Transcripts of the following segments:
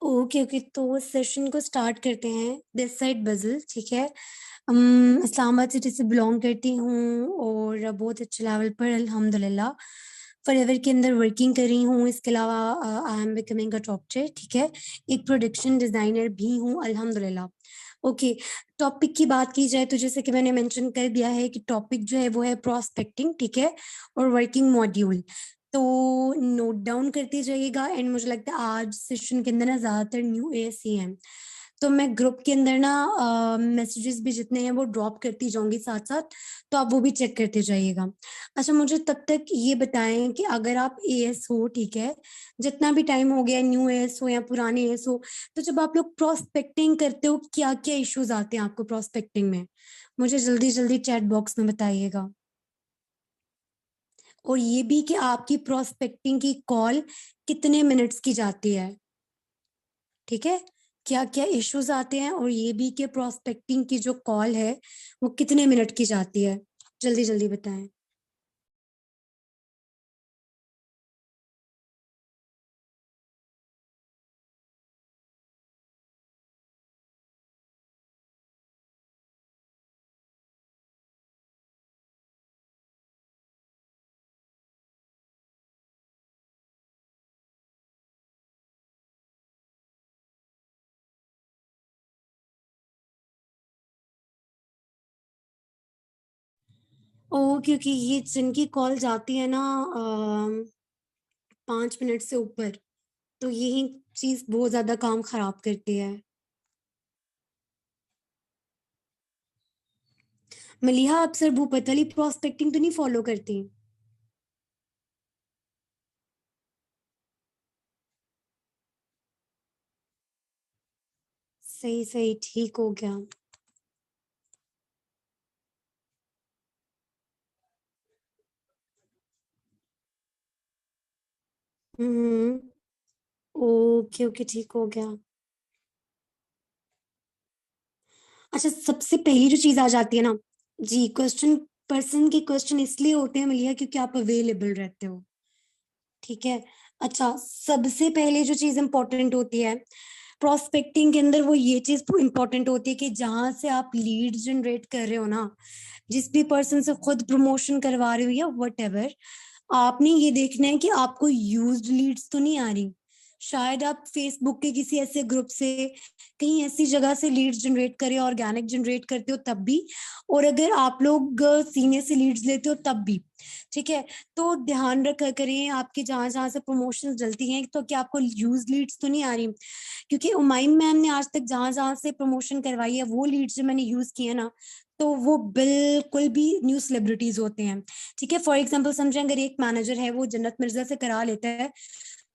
Okay okay, तो session को start करते हैं। दिस साइड बजल, ठीक है। इस्लामाबाद सिटी से बिलोंग करती हूँ और बहुत अच्छे लेवल पर अल्हम्दुलिल्लाह फॉरएवर के अंदर वर्किंग कर रही हूँ। इसके अलावा आई एम बिकमिंग अ डॉक्टर, ठीक है। एक प्रोडक्शन डिजाइनर भी हूँ अल्हम्दुलिल्लाह। ओके, टॉपिक की बात की जाए तो जैसे कि मैंने मेंशन कर दिया है कि टॉपिक जो है वो है प्रोस्पेक्टिंग, ठीक है, और वर्किंग मॉड्यूल। तो नोट डाउन करते जाइएगा। एंड मुझे लगता है आज सेशन के अंदर ना ज्यादातर न्यू एस ही हैं, तो मैं ग्रुप के अंदर ना मैसेजेस भी जितने हैं वो ड्रॉप करती जाऊंगी साथ साथ, तो आप वो भी चेक करते जाइएगा। अच्छा, मुझे तब तक ये बताएं कि अगर आप एएस हो, ठीक है, जितना भी टाइम हो गया, न्यू एएस हो या पुराने एएस हो, तो जब आप लोग प्रोस्पेक्टिंग करते हो क्या क्या इश्यूज आते हैं आपको प्रोस्पेक्टिंग में? मुझे जल्दी जल्दी चैट बॉक्स में बताइएगा। और ये भी कि आपकी प्रोस्पेक्टिंग की कॉल कितने मिनट्स की जाती है, ठीक है। क्या क्या इश्यूज आते हैं, और ये भी कि प्रोस्पेक्टिंग की जो कॉल है वो कितने मिनट की जाती है, जल्दी जल्दी बताएं। ओ, क्योंकि ये जिनकी कॉल जाती है ना 5 मिनट से ऊपर, तो यही चीज बहुत ज्यादा काम खराब करती है। मलिहा, आप सर भूपतली प्रोस्पेक्टिंग तो नहीं फॉलो करती? सही सही, ठीक हो गया। हम्म। ओके ओके, ठीक हो गया। अच्छा, सबसे पहली जो चीज आ जाती है ना, जी, क्वेश्चन पर्सन के क्वेश्चन इसलिए होते हैं मलिया क्योंकि आप अवेलेबल रहते हो, ठीक है। अच्छा, सबसे पहले जो चीज इंपॉर्टेंट होती है प्रोस्पेक्टिंग के अंदर, वो ये चीज इंपॉर्टेंट होती है कि जहां से आप लीड जनरेट कर रहे हो ना, जिस भी पर्सन से खुद प्रमोशन करवा रहे हो या वट एवर, आपने ये देखना है कि आपको यूज्ड लीड्स तो नहीं आ रही। शायद आप फेसबुक के किसी ऐसे ग्रुप से, कहीं ऐसी जगह से लीड्स जनरेट करे, ऑर्गेनिक जनरेट करते हो तब भी, और अगर आप लोग सीनियर से लीड्स लेते हो तब भी, ठीक है। तो ध्यान रखा करें आपके जहां जहां से प्रमोशन डलती हैं तो क्या आपको यूज लीड्स तो नहीं आ रही, क्योंकि उमाइम मैम ने आज तक जहां जहां से प्रमोशन करवाई है वो लीड्स जो मैंने यूज किए ना, तो वो बिल्कुल भी न्यू सेलिब्रिटीज होते हैं, ठीक है। फॉर एग्जाम्पल समझे, अगर एक मैनेजर है वो जन्नत मिर्जा से करा लेता है,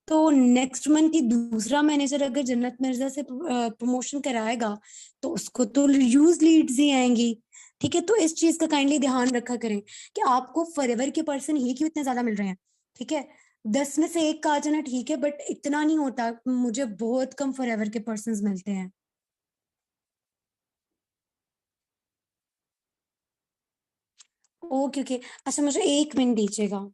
तो नेक्स्ट मंथ ही दूसरा मैनेजर अगर जन्नत मिर्जा से प्रमोशन कराएगा तो उसको तो यूज लीड्स ही आएंगी, ठीक है। तो इस चीज का काइंडली ध्यान रखा करें कि आपको फॉरएवर के पर्सन ही क्यों इतने ज्यादा मिल रहे हैं, ठीक है। 10 में से 1 का आ जाना ठीक है, बट इतना नहीं होता, मुझे बहुत कम फॉरएवर के पर्सन मिलते हैं। ओके ओके, अच्छा मुझे 1 मिनट दीजिएगा।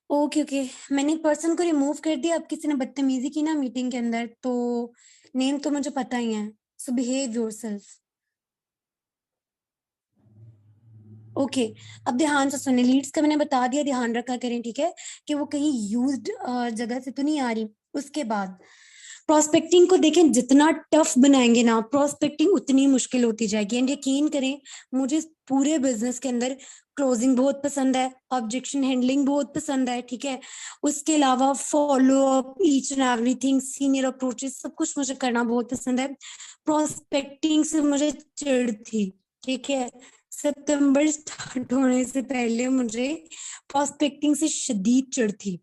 ओके ओके, मैंने एक पर्सन को रिमूव कर दिया। अब किसी ने बदतमीजी की ना मीटिंग के अंदर, तो नेम तो मुझे पता ही है, सो बिहेव योरसेल्फ। ओके, अब ध्यान से सुनिए, लीड्स का मैंने बता दिया, ध्यान रखा करें, ठीक है, कि वो कहीं यूज्ड जगह से तो नहीं आ रही। उसके बाद प्रोस्पेक्टिंग को देखें, जितना टफ बनाएंगे ना प्रोस्पेक्टिंग उतनी मुश्किल होती जाएगी। एंड यकीन करें, मुझे इस पूरे बिजनेस के अंदर क्लोजिंग बहुत पसंद है, ऑब्जेक्शन हैंडलिंग बहुत पसंद है, ठीक है। उसके अलावा follow up, each and everything, senior approaches, सब कुछ मुझे करना बहुत पसंद है। प्रोस्पेक्टिंग से मुझे चिढ़ थी, ठीक है। सितंबर स्टार्ट होने से पहले मुझे प्रोस्पेक्टिंग से शदीद चिढ़ थी,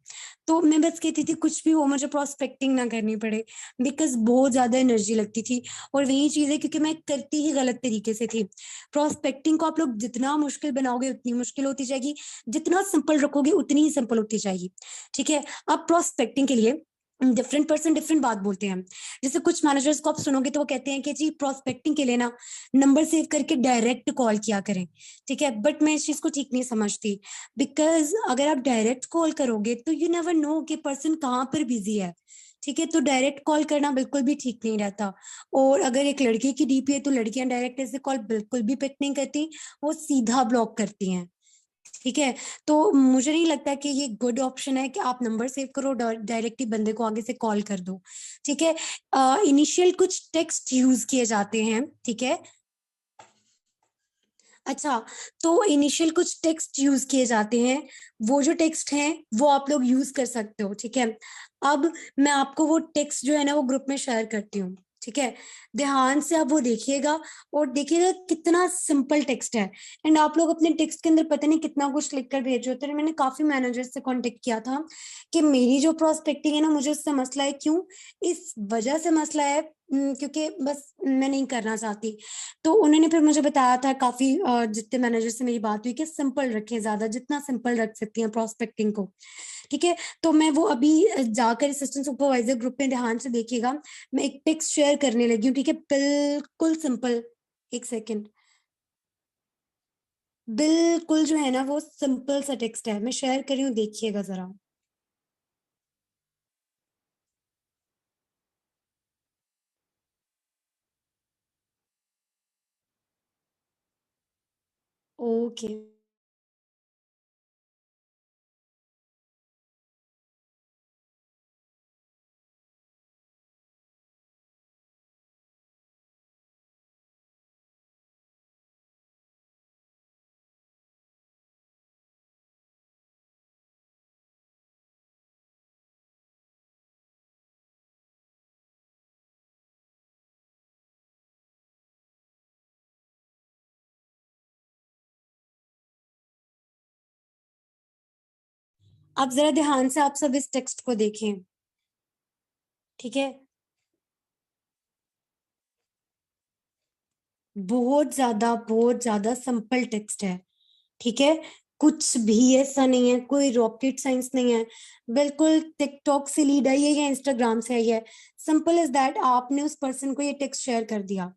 तो मैं बस कहती थी कुछ भी हो मुझे प्रोस्पेक्टिंग ना करनी पड़े, बिकॉज बहुत ज्यादा एनर्जी लगती थी। और वही चीज है क्योंकि मैं करती ही गलत तरीके से थी। प्रोस्पेक्टिंग को आप लोग जितना मुश्किल बनाओगे उतनी मुश्किल होती जाएगी, जितना सिंपल रखोगे उतनी ही सिंपल होती जाएगी। ठीक है, अब प्रोस्पेक्टिंग के लिए डिफरेंट पर्सन डिफरेंट बात बोलते हैं। जैसे कुछ मैनेजर्स को आप सुनोगे तो वो कहते हैं कि जी प्रोस्पेक्टिंग के लिए ना नंबर सेव करके डायरेक्ट कॉल किया करें। ठीक है, बट मैं इस चीज को ठीक नहीं समझती, बिकॉज अगर आप डायरेक्ट कॉल करोगे तो यू नेवर नो कि पर्सन कहाँ पर बिजी है। ठीक है, तो डायरेक्ट कॉल करना बिल्कुल भी ठीक नहीं रहता। और अगर एक लड़के की डीपी है तो लड़कियां डायरेक्ट ऐसे कॉल बिल्कुल भी पिक नहीं करती, वो सीधा ब्लॉक करती हैं। ठीक है, तो मुझे नहीं लगता कि ये गुड ऑप्शन है कि आप नंबर सेव करो डायरेक्टली बंदे को आगे से कॉल कर दो। ठीक है, इनिशियल कुछ टेक्स्ट यूज किए जाते हैं। ठीक है, अच्छा, तो इनिशियल कुछ टेक्स्ट यूज किए जाते हैं, वो जो टेक्स्ट हैं वो आप लोग यूज कर सकते हो। ठीक है, अब मैं आपको वो टेक्स्ट जो है ना वो ग्रुप में शेयर करती हूँ। ठीक है, ध्यान से आप वो देखिएगा और देखिएगा कितना सिंपल टेक्स्ट है। एंड आप लोग अपने टेक्स्ट के अंदर पता नहीं कितना कुछ लिख कर भेज रहे होते हैं। मैंने काफी मैनेजर से कांटेक्ट किया था कि मेरी जो प्रोस्पेक्टिंग है ना मुझे उससे मसला है। क्यों? इस वजह से मसला है क्योंकि बस मैं नहीं करना चाहती। तो उन्होंने फिर मुझे बताया था काफी जितने मैनेजर से मेरी बात हुई कि सिंपल रखें, ज्यादा जितना सिंपल रख सकती हैं प्रोस्पेक्टिंग को। ठीक है, तो मैं वो अभी जाकर असिस्टेंट सुपरवाइजर ग्रुप में ध्यान से देखिएगा, मैं एक टेक्स्ट शेयर करने लगी हूँ। ठीक है, बिल्कुल सिंपल। एक सेकेंड, बिल्कुल जो है ना वो सिंपल सा टेक्स्ट है, मैं शेयर कर रही हूँ, देखिएगा जरा। ओके, आप जरा ध्यान से आप सब इस टेक्स्ट को देखें। ठीक है, बहुत ज्यादा सिंपल टेक्स्ट है। ठीक है, कुछ भी ऐसा नहीं है, कोई रॉकेट साइंस नहीं है। बिल्कुल टिकटॉक से लीड आई है या इंस्टाग्राम से आई है। सिंपल इज दैट, आपने उस पर्सन को ये टेक्स्ट शेयर कर दिया।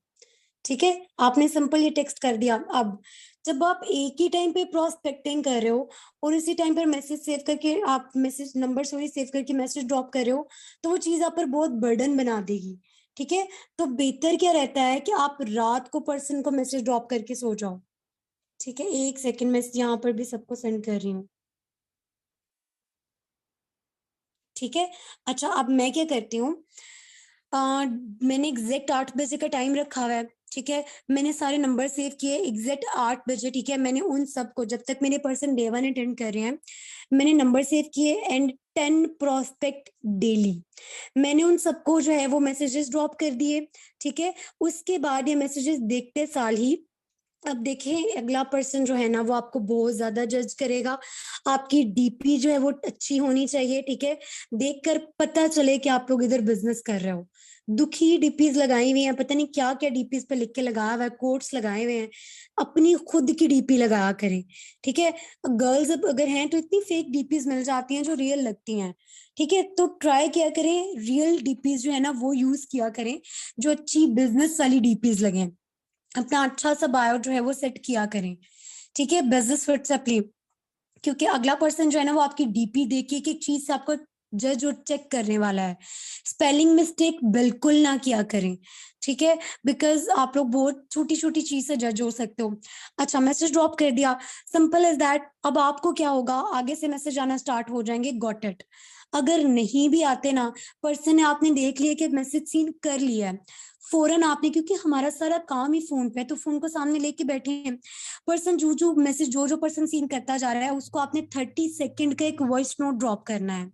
ठीक है, आपने सिंपल ये टेक्स्ट कर दिया। अब जब आप एक ही टाइम पे प्रोस्पेक्टिंग कर रहे हो और इसी टाइम पर मैसेज सेव करके आप मैसेज नंबर सॉरी सेव करके मैसेज ड्रॉप कर रहे हो, तो वो चीज आप पर बहुत बर्डन बना देगी। ठीक है, तो बेहतर क्या रहता है कि आप रात को पर्सन को मैसेज ड्रॉप करके सो जाओ। ठीक है, एक सेकंड, मैं यहाँ पर भी सबको सेंड कर रही हूँ। ठीक है, अच्छा, अब मैं क्या करती हूँ, मैंने एग्जैक्ट 8 बजे का टाइम रखा हुआ है। ठीक है, मैंने सारे नंबर सेव किए एग्जैक्ट 8 बजे। ठीक है, मैंने उन सबको, जब तक मेरे पर्सन डे 1 अटेंड कर रहे हैं, मैंने नंबर सेव किए एंड 10 प्रोस्पेक्ट डेली। मैंने उन सबको जो है वो मैसेजेस ड्रॉप कर दिए। ठीक है, उसके बाद ये मैसेजेस देखते साल ही, अब देखें अगला पर्सन जो है ना वो आपको बहुत ज्यादा जज करेगा। आपकी डीपी जो है वो अच्छी होनी चाहिए। ठीक है, देखकर पता चले कि आप लोग इधर बिजनेस कर रहे हो। दुखी डीपीज लगाई हुई हैं, पता नहीं क्या क्या डीपीज पे लिख के लगाया हुआ है, कोट्स लगाए हुए हैं। अपनी खुद की डीपी लगाया करें। ठीक है, गर्ल्स अब अगर हैं तो इतनी फेक डीपीज मिल जाती हैं जो रियल लगती हैं। ठीक है, तो ट्राई किया करें, रियल डीपीज जो है ना वो यूज किया करें, जो अच्छी बिजनेस वाली डीपीज लगे। अपना अच्छा सा बायो जो है वो सेट किया करें। ठीक है, बिजनेस फिट से अपनी, क्योंकि अगला पर्सन जो है ना वो आपकी डीपी देख के एक चीज से आपको जज और चेक करने वाला है। स्पेलिंग मिस्टेक बिल्कुल ना किया करें। ठीक है, बिकॉज आप लोग बहुत छोटी छोटी चीज से जज हो सकते हो। अच्छा, मैसेज ड्रॉप कर दिया, सिंपल इज दैट। अब आपको क्या होगा, आगे से मैसेज आना स्टार्ट हो जाएंगे, गॉट इट। अगर नहीं भी आते ना, पर्सन ने आपने देख लिया कि मैसेज सीन कर लिया है, फौरन आपने, क्योंकि हमारा सारा काम ही फोन पे है, तो फोन को सामने लेके बैठे हैं, पर्सन जो जो मैसेज जो जो पर्सन सीन करता जा रहा है उसको आपने 30 सेकेंड का एक वॉइस नोट ड्रॉप करना है।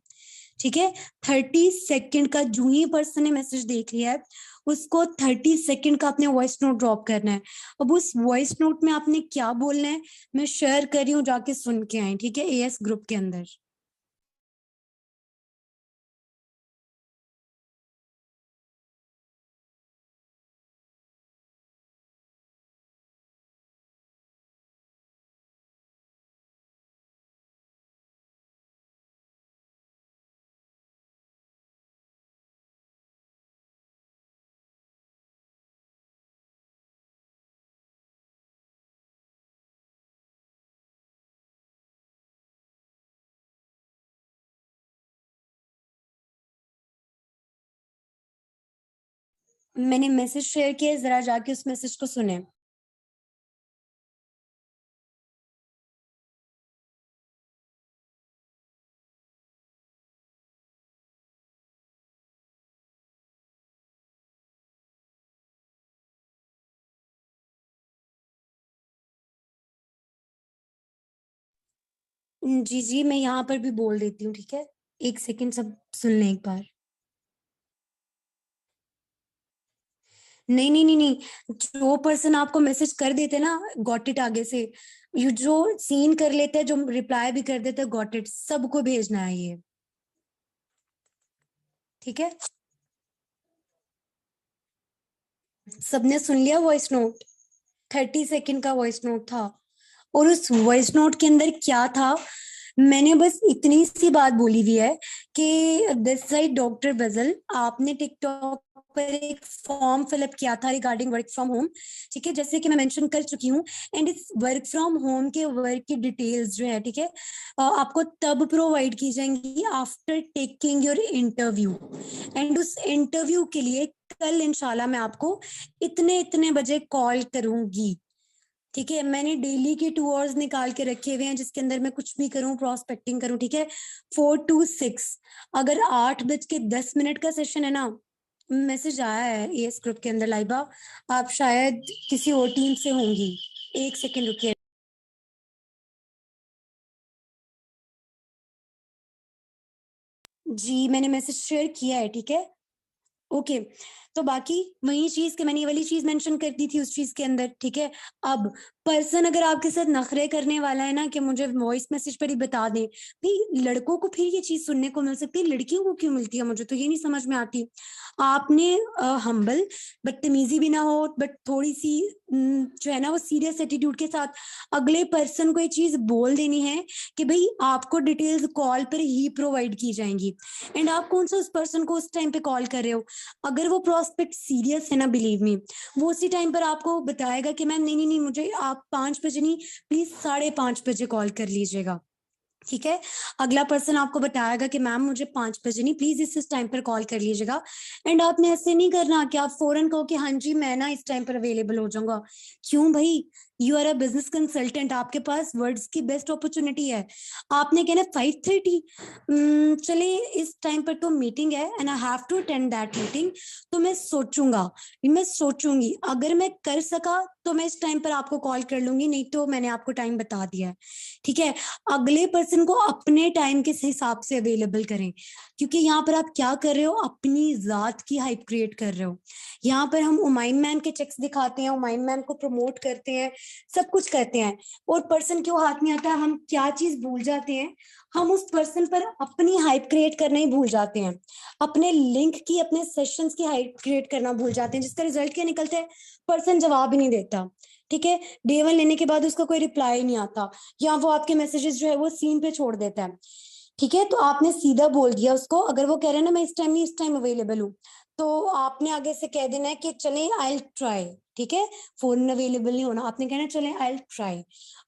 ठीक है, 30 सेकेंड का जो ही पर्सन ने मैसेज देख लिया है उसको 30 सेकंड का आपने वॉइस नोट ड्रॉप करना है। अब उस वॉइस नोट में आपने क्या बोलना है मैं शेयर कर रही हूँ, जाके सुन के आए, ठीक है, एएस ग्रुप के अंदर। मैंने मैसेज शेयर किया, जरा जाके उस मैसेज को सुने। जी जी, मैं यहाँ पर भी बोल देती हूँ, ठीक है, 1 सेकंड, सब सुन लें एक बार। नहीं नहीं नहीं नहीं, जो पर्सन आपको मैसेज कर देते ना गॉट इट आगे से, यू जो सीन कर लेते हैं, जो रिप्लाई भी कर देते हैं गॉट इट, सबको भेजना है ये, ठीक है। सबने सुन लिया वॉइस नोट? 30 सेकंड का वॉइस नोट था, और उस वॉइस नोट के अंदर क्या था, मैंने बस इतनी सी बात बोली हुई है कि दिस साइड डॉक्टर बजल, आपने टिकटॉक पर एक फॉर्म फिलअप किया था रिगार्डिंग वर्क फ्रॉम होम, ठीक है, जैसे कि मैं मेंशन कर चुकी हूँ। एंड इस वर्क फ्रॉम होम के वर्क की डिटेल्स जो है, ठीक है, आपको तब प्रोवाइड की जाएंगी after taking your interview. And उस इंटरव्यू के लिए कल इंशाल्लाह मैं आपको इतने इतने बजे कॉल करूंगी, ठीक है। मैंने डेली के 2 आवर्स निकाल के रखे हुए हैं, जिसके अंदर मैं कुछ भी करूं, प्रोस्पेक्टिंग करूं, ठीक है, 4 to 6। अगर 8:10 का सेशन है ना, मैसेज आया है एएस ग्रुप के अंदर, लाइबा आप शायद किसी और टीम से होंगी, 1 सेकंड रुकिए। जी मैंने मैसेज शेयर किया है, ठीक है, ओके। तो बाकी वही चीज के मैंने ये वाली चीज मेंशन कर दी थी उस चीज के अंदर, ठीक है। अब पर्सन अगर आपके साथ नखरे करने वाला है ना कि मुझे वॉइस मैसेज पर ही बता दें, भाई लड़कों को फिर ये चीज सुनने को मिल सकती है, लड़कियों को क्यों मिलती है, मुझे तो ये नहीं समझ में आती। आपने हम्बल, बदतमीजी भी ना हो, बट थोड़ी सी जो है ना वो सीरियस एटीट्यूड के साथ अगले पर्सन को ये चीज बोल देनी है कि भाई आपको डिटेल्स कॉल पर ही प्रोवाइड की जाएंगी। एंड आप कौन सा उस पर्सन को उस टाइम पे कॉल कर रहे हो, अगर वो प्रोस्पेक्ट सीरियस है ना, बिलीव मी, वो उसी टाइम पर आपको बताएगा कि मैम नहीं नहीं नहीं, मुझे आप 5 बजे नहीं, प्लीज 5:30 बजे कॉल कर लीजिएगा, ठीक है। अगला पर्सन आपको बताएगा कि मैम मुझे 5 बजे नहीं, प्लीज इस टाइम पर कॉल कर लीजिएगा। एंड आपने ऐसे नहीं करना कि आप फौरन कहो कि हाँ जी मैं ना इस टाइम पर अवेलेबल हो जाऊंगा। क्यों भाई, you are a business consultant, आपके पास वर्ड्स की बेस्ट अपॉर्चुनिटी है। आपने कहना 5:30, चले इस टाइम पर तो मीटिंग है and I have to attend that meeting, तो मैं सोचूंगा, मैं सोचूंगी, अगर मैं कर सका तो मैं इस टाइम पर आपको कॉल कर लूंगी, नहीं तो मैंने आपको टाइम बता दिया है, ठीक है। अगले पर्सन को अपने टाइम के हिसाब से अवेलेबल करें, क्योंकि यहाँ पर आप क्या कर रहे हो, अपनी जात की हाइप क्रिएट कर रहे हो। यहाँ पर हम उमाइम मैम के चेक्स दिखाते हैं, उमाइम मैम को प्रमोट करते हैं, सब कुछ करते हैं, और पर्सन क्यों हाथ में आता है, हम क्या चीज भूल जाते हैं, हम उस पर्सन पर अपनी हाइप क्रिएट करना ही भूल जाते हैं, अपने लिंक की, अपने सेशंस की हाइप क्रिएट करना भूल जाते हैं, जिसका रिजल्ट क्या निकलता है, पर्सन जवाब ही नहीं देता, ठीक है। डे 1 लेने के बाद उसका कोई रिप्लाई नहीं आता, या वो आपके मैसेजेस जो है वो सीन पे छोड़ देता है, ठीक है। तो आपने सीधा बोल दिया उसको, अगर वो कह रहे हैं ना मैं इस टाइम नहीं इस टाइम अवेलेबल हूँ, तो आपने आगे से कह देना है कि चले आई ट्राई, ठीक है। फोन अवेलेबल नहीं होना, आपने कहना चले आई ट्राई,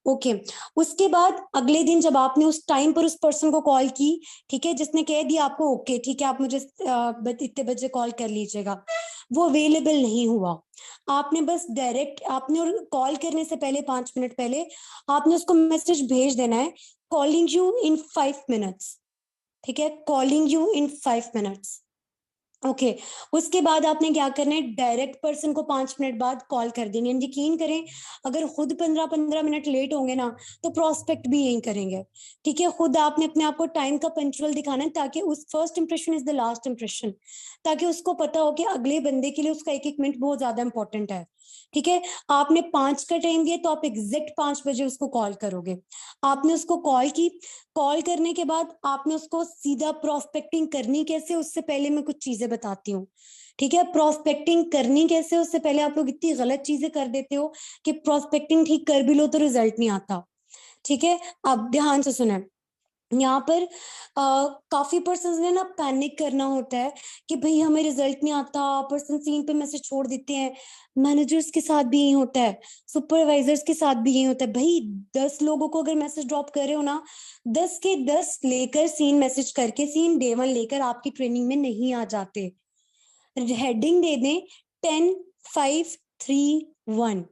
ओके। उसके बाद अगले दिन जब आपने उस टाइम पर उस पर्सन को कॉल की, ठीक है, जिसने कह दिया आपको ओके ठीक है आप मुझे इतने बजे कॉल कर लीजिएगा, वो अवेलेबल नहीं हुआ, आपने बस डायरेक्ट आपने कॉल करने से पहले 5 मिनट पहले आपने उसको मैसेज भेज देना है, कॉलिंग यू इन 5 मिनट्स, ठीक है, calling you in 5 minutes, okay उसके बाद आपने क्या करना है, डायरेक्ट पर्सन को 5 मिनट बाद कॉल कर देनी है। यकीन करें अगर खुद 15-15 मिनट लेट होंगे ना तो प्रोस्पेक्ट भी यही करेंगे। ठीक है, खुद आपने अपने आप को टाइम का पंचुअल दिखाना है ताकि उस first impression is the last impression, ताकि उसको पता हो कि अगले बंदे के लिए उसका एक एक मिनट बहुत ज्यादा इंपॉर्टेंट है। ठीक है, आपने 5 का टाइम दिया तो आप एग्जैक्ट 5 बजे उसको कॉल करोगे। आपने उसको कॉल की, कॉल करने के बाद आपने उसको सीधा प्रोस्पेक्टिंग करनी कैसे, उससे पहले मैं कुछ चीजें बताती हूँ। ठीक है, प्रोस्पेक्टिंग करनी कैसे उससे पहले आप लोग इतनी गलत चीजें कर देते हो कि प्रोस्पेक्टिंग ठीक कर भी लो तो रिजल्ट नहीं आता। ठीक है, अब ध्यान से सुने। यहाँ पर काफी पर्सन ने ना पैनिक करना होता है कि भाई हमें रिजल्ट नहीं आता, पर्सन सीन पे मैसेज छोड़ देते हैं। मैनेजर्स के साथ भी यही होता है, सुपरवाइजर्स के साथ भी यही होता है। भाई 10 लोगों को अगर मैसेज ड्रॉप कर रहे हो ना, 10 के 10 लेकर सीन मैसेज करके सीन डे 1 लेकर आपकी ट्रेनिंग में नहीं आ जाते। हेडिंग दे दें 10-5-3-1,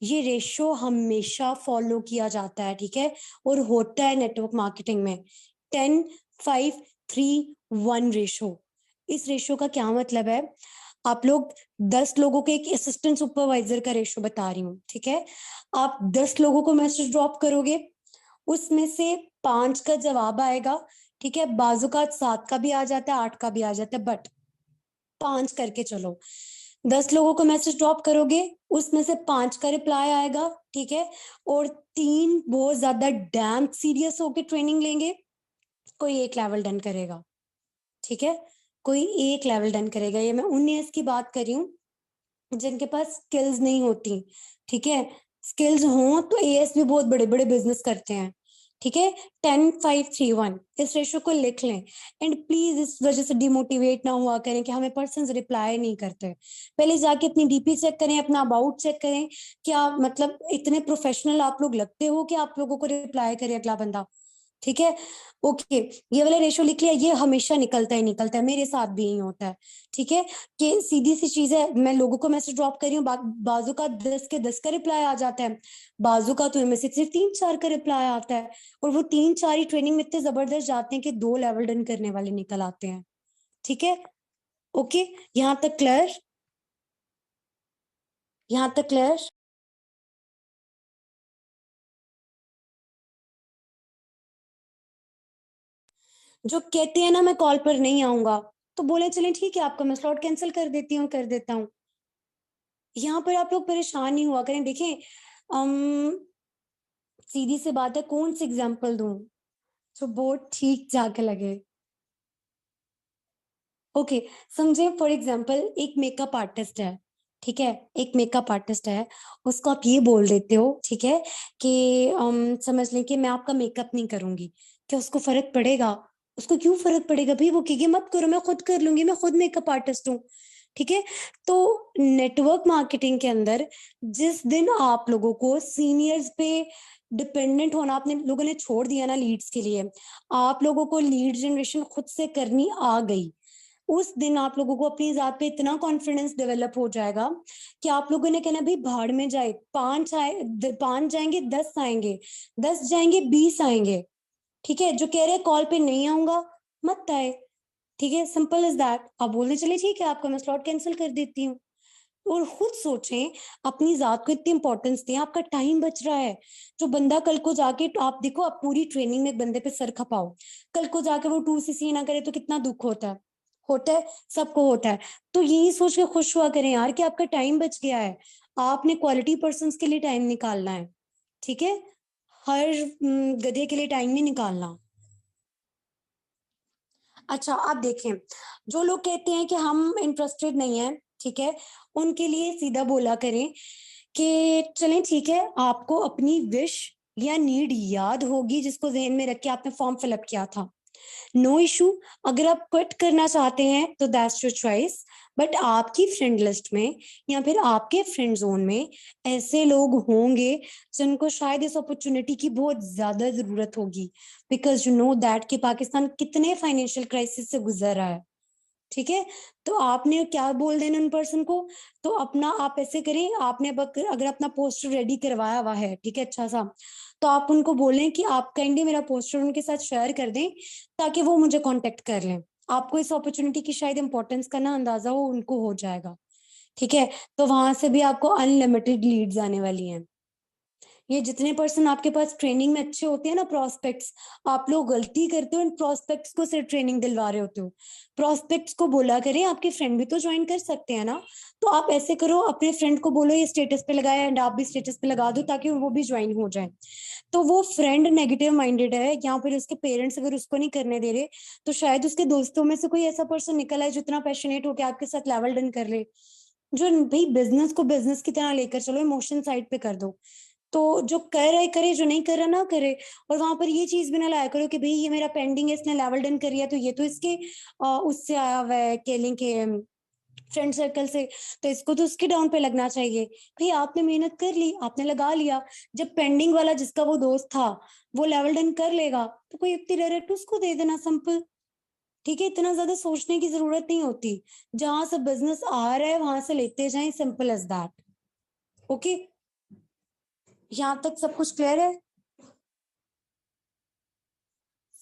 ये रेशो हमेशा फॉलो किया जाता है। ठीक है, और होता है नेटवर्क मार्केटिंग में 10-5-3-1 रेशो। इस रेशो का क्या मतलब है, आप लोग 10 लोगों के, एक असिस्टेंट सुपरवाइजर का रेशो बता रही हूँ। ठीक है, आप 10 लोगों को मैसेज ड्रॉप करोगे, उसमें से 5 का जवाब आएगा। ठीक है, बाजू का 7 का भी आ जाता है, 8 का भी आ जाता है, बट 5 करके चलो। 10 लोगों को मैसेज ड्रॉप करोगे, उसमें से 5 का रिप्लाई आएगा। ठीक है, और 3 बहुत ज्यादा डैम सीरियस होकर ट्रेनिंग लेंगे, कोई एक लेवल डन करेगा। ठीक है, कोई एक लेवल डन करेगा। ये मैं उन ईयर्स की बात कर रही हूँ जिनके पास स्किल्स नहीं होती। ठीक है, स्किल्स हो तो एएस भी बहुत बड़े बड़े बिजनेस करते हैं। ठीक है, 10-5-3-1 इस रेशो को लिख लें। एंड प्लीज इस वजह से डिमोटिवेट ना हुआ करें कि हमें पर्सन रिप्लाई नहीं करते। पहले जाके अपनी डीपी चेक करें, अपना अबाउट चेक करें, क्या मतलब इतने प्रोफेशनल आप लोग लगते हो कि आप लोगों को रिप्लाई करे अगला बंदा। ठीक है, ओके, ये वाला रेशो लिख लिया, ये हमेशा निकलता ही निकलता है, मेरे साथ भी यही होता है। ठीक है, कि सीधी सी चीज है, मैं लोगों को मैसेज ड्रॉप कर रही हूँ, बाजू का 10 के 10 का रिप्लाई आ जाता है, बाजू का तो इनमें से सिर्फ 3-4 का रिप्लाई आता है, और वो 3-4 ही ट्रेनिंग में इतने जबरदस्त जाते हैं कि 2 लेवल डन करने वाले निकल आते हैं। ठीक है, ओके, यहाँ तक क्लियर, यहाँ तक क्लियर। जो कहते हैं ना मैं कॉल पर नहीं आऊंगा, तो बोले चले ठीक है आपका मैं स्लॉट कैंसिल कर देती हूँ, कर देता हूँ। यहाँ पर आप लोग परेशान नहीं हुआ करें। देखें, सीधी सी बात है, कौन सी एग्जांपल दूं जो बहुत ठीक जाके लगे। ओके, समझे फॉर एग्जांपल एक मेकअप आर्टिस्ट है। ठीक है, एक मेकअप आर्टिस्ट है, उसको आप ये बोल देते हो, ठीक है, कि समझ लें कि मैं आपका मेकअप नहीं करूंगी, क्या उसको फर्क पड़ेगा? उसको क्यों फर्क पड़ेगा भाई, वो कहेगी मत करो, मैं खुद कर लूंगी, मैं खुद मेकअप आर्टिस्ट हूँ। ठीक है, तो नेटवर्क मार्केटिंग के अंदर जिस दिन आप लोगों को सीनियर्स पे डिपेंडेंट होना आपने लोगों ने छोड़ दिया ना लीड्स के लिए, आप लोगों को लीड जनरेशन खुद से करनी आ गई, उस दिन आप लोगों को अपनी जात पे इतना कॉन्फिडेंस डेवलप हो जाएगा कि आप लोगों ने कहना भाई भाड़ में जाए, 5 आए, 5 जाएंगे 10 आएंगे, 10 जाएंगे 20 आएंगे। ठीक है, जो कह रहे हैं कॉल पे नहीं आऊंगा मत आए। ठीक है, सिंपल इज दैट, आप बोलने चले ठीक है आपका मैं स्लॉट कैंसिल कर देती हूँ। और खुद सोचें, अपनी जात को इतनी इंपॉर्टेंस दें, आपका टाइम बच रहा है। जो बंदा कल को जाके, आप देखो आप पूरी ट्रेनिंग में एक बंदे पे सर खपाओ, कल को जाके वो 2CC ना करे तो कितना दुख होता है, होता है, सबको होता है। तो यही सोच के खुश हुआ करें यार कि आपका टाइम बच गया है, आपने क्वालिटी पर्सन के लिए टाइम निकालना है। ठीक है, हर गधे के लिए टाइम नहीं निकालना। अच्छा आप देखें, जो लोग कहते हैं कि हम इंटरेस्टेड नहीं है, ठीक है, उनके लिए सीधा बोला करें कि चलें ठीक है, आपको अपनी विश या नीड याद होगी जिसको जहन में रख के आपने फॉर्म फिलअप किया था, नो इशू। अगर आप क्विट करना चाहते हैं तो दैट्स योर चॉइस, बट आपकी फ्रेंड लिस्ट में या फिर आपके फ्रेंड जोन में ऐसे लोग होंगे जिनको शायद इस अपॉर्चुनिटी की बहुत ज्यादा जरूरत होगी, बिकॉज यू नो दैट कि पाकिस्तान कितने फाइनेंशियल क्राइसिस से गुजर रहा है। ठीक है, तो आपने क्या बोल देना उन पर्सन को, तो अपना आप ऐसे करें, आपने अब अगर अपना पोस्टर रेडी करवाया हुआ है, ठीक है, अच्छा सा, तो आप उनको बोलें कि आप काइंडली मेरा पोस्टर उनके साथ शेयर कर दें ताकि वो मुझे कांटेक्ट कर लें। आपको इस अपॉर्चुनिटी की शायद इंपॉर्टेंस का ना अंदाजा हो, उनको हो जाएगा। ठीक है, तो वहां से भी आपको अनलिमिटेड लीड्स आने वाली हैं। ये जितने पर्सन आपके पास ट्रेनिंग में अच्छे होते हैं ना प्रोस्पेक्ट्स, आप लोग गलती करते हो इन प्रोस्पेक्ट्स को सिर्फ ट्रेनिंग दिलवा रहे होते हो। प्रोस्पेक्ट्स को बोला करें आपके फ्रेंड भी तो ज्वाइन कर सकते हैं ना, तो आप ऐसे करो अपने फ्रेंड को बोलो ये स्टेटस पे लगाया एंड आप भी स्टेटस पे लगा दो ताकि वो भी ज्वाइन हो जाए। तो वो फ्रेंड नेगेटिव माइंडेड है या फिर उसके पेरेंट्स अगर उसको नहीं करने दे रहे, तो शायद उसके दोस्तों में से कोई ऐसा पर्सन निकला है जो इतना पैशनेट होकर आपके साथ लेवल डन कर ले, जो भाई बिजनेस को बिजनेस की तरह लेकर चलो, इमोशन साइड पे कर दो। तो जो कर रहे करे, जो नहीं कर रहा ना करे। और वहां पर ये चीज भी ना लाया करो कि भाई ये मेरा पेंडिंग है, इसने लेवल डन कर लिया तो ये तो इसके उससे आया हुआ है केलिंग के फ्रेंड सर्कल से, तो इसको तो उसके डाउन पे लगना चाहिए। भाई आपने मेहनत कर ली, आपने लगा लिया, जब पेंडिंग वाला जिसका वो दोस्त था वो लेवल डन कर लेगा तो कोई इतनी डायरेक्ट उसको दे देना, सिंपल। ठीक है, इतना ज्यादा सोचने की जरूरत नहीं होती। जहां से बिजनेस आ रहा है वहां से लेते जाएं, सिंपल एज दैट। ओके, यहाँ तक सब कुछ क्लियर है?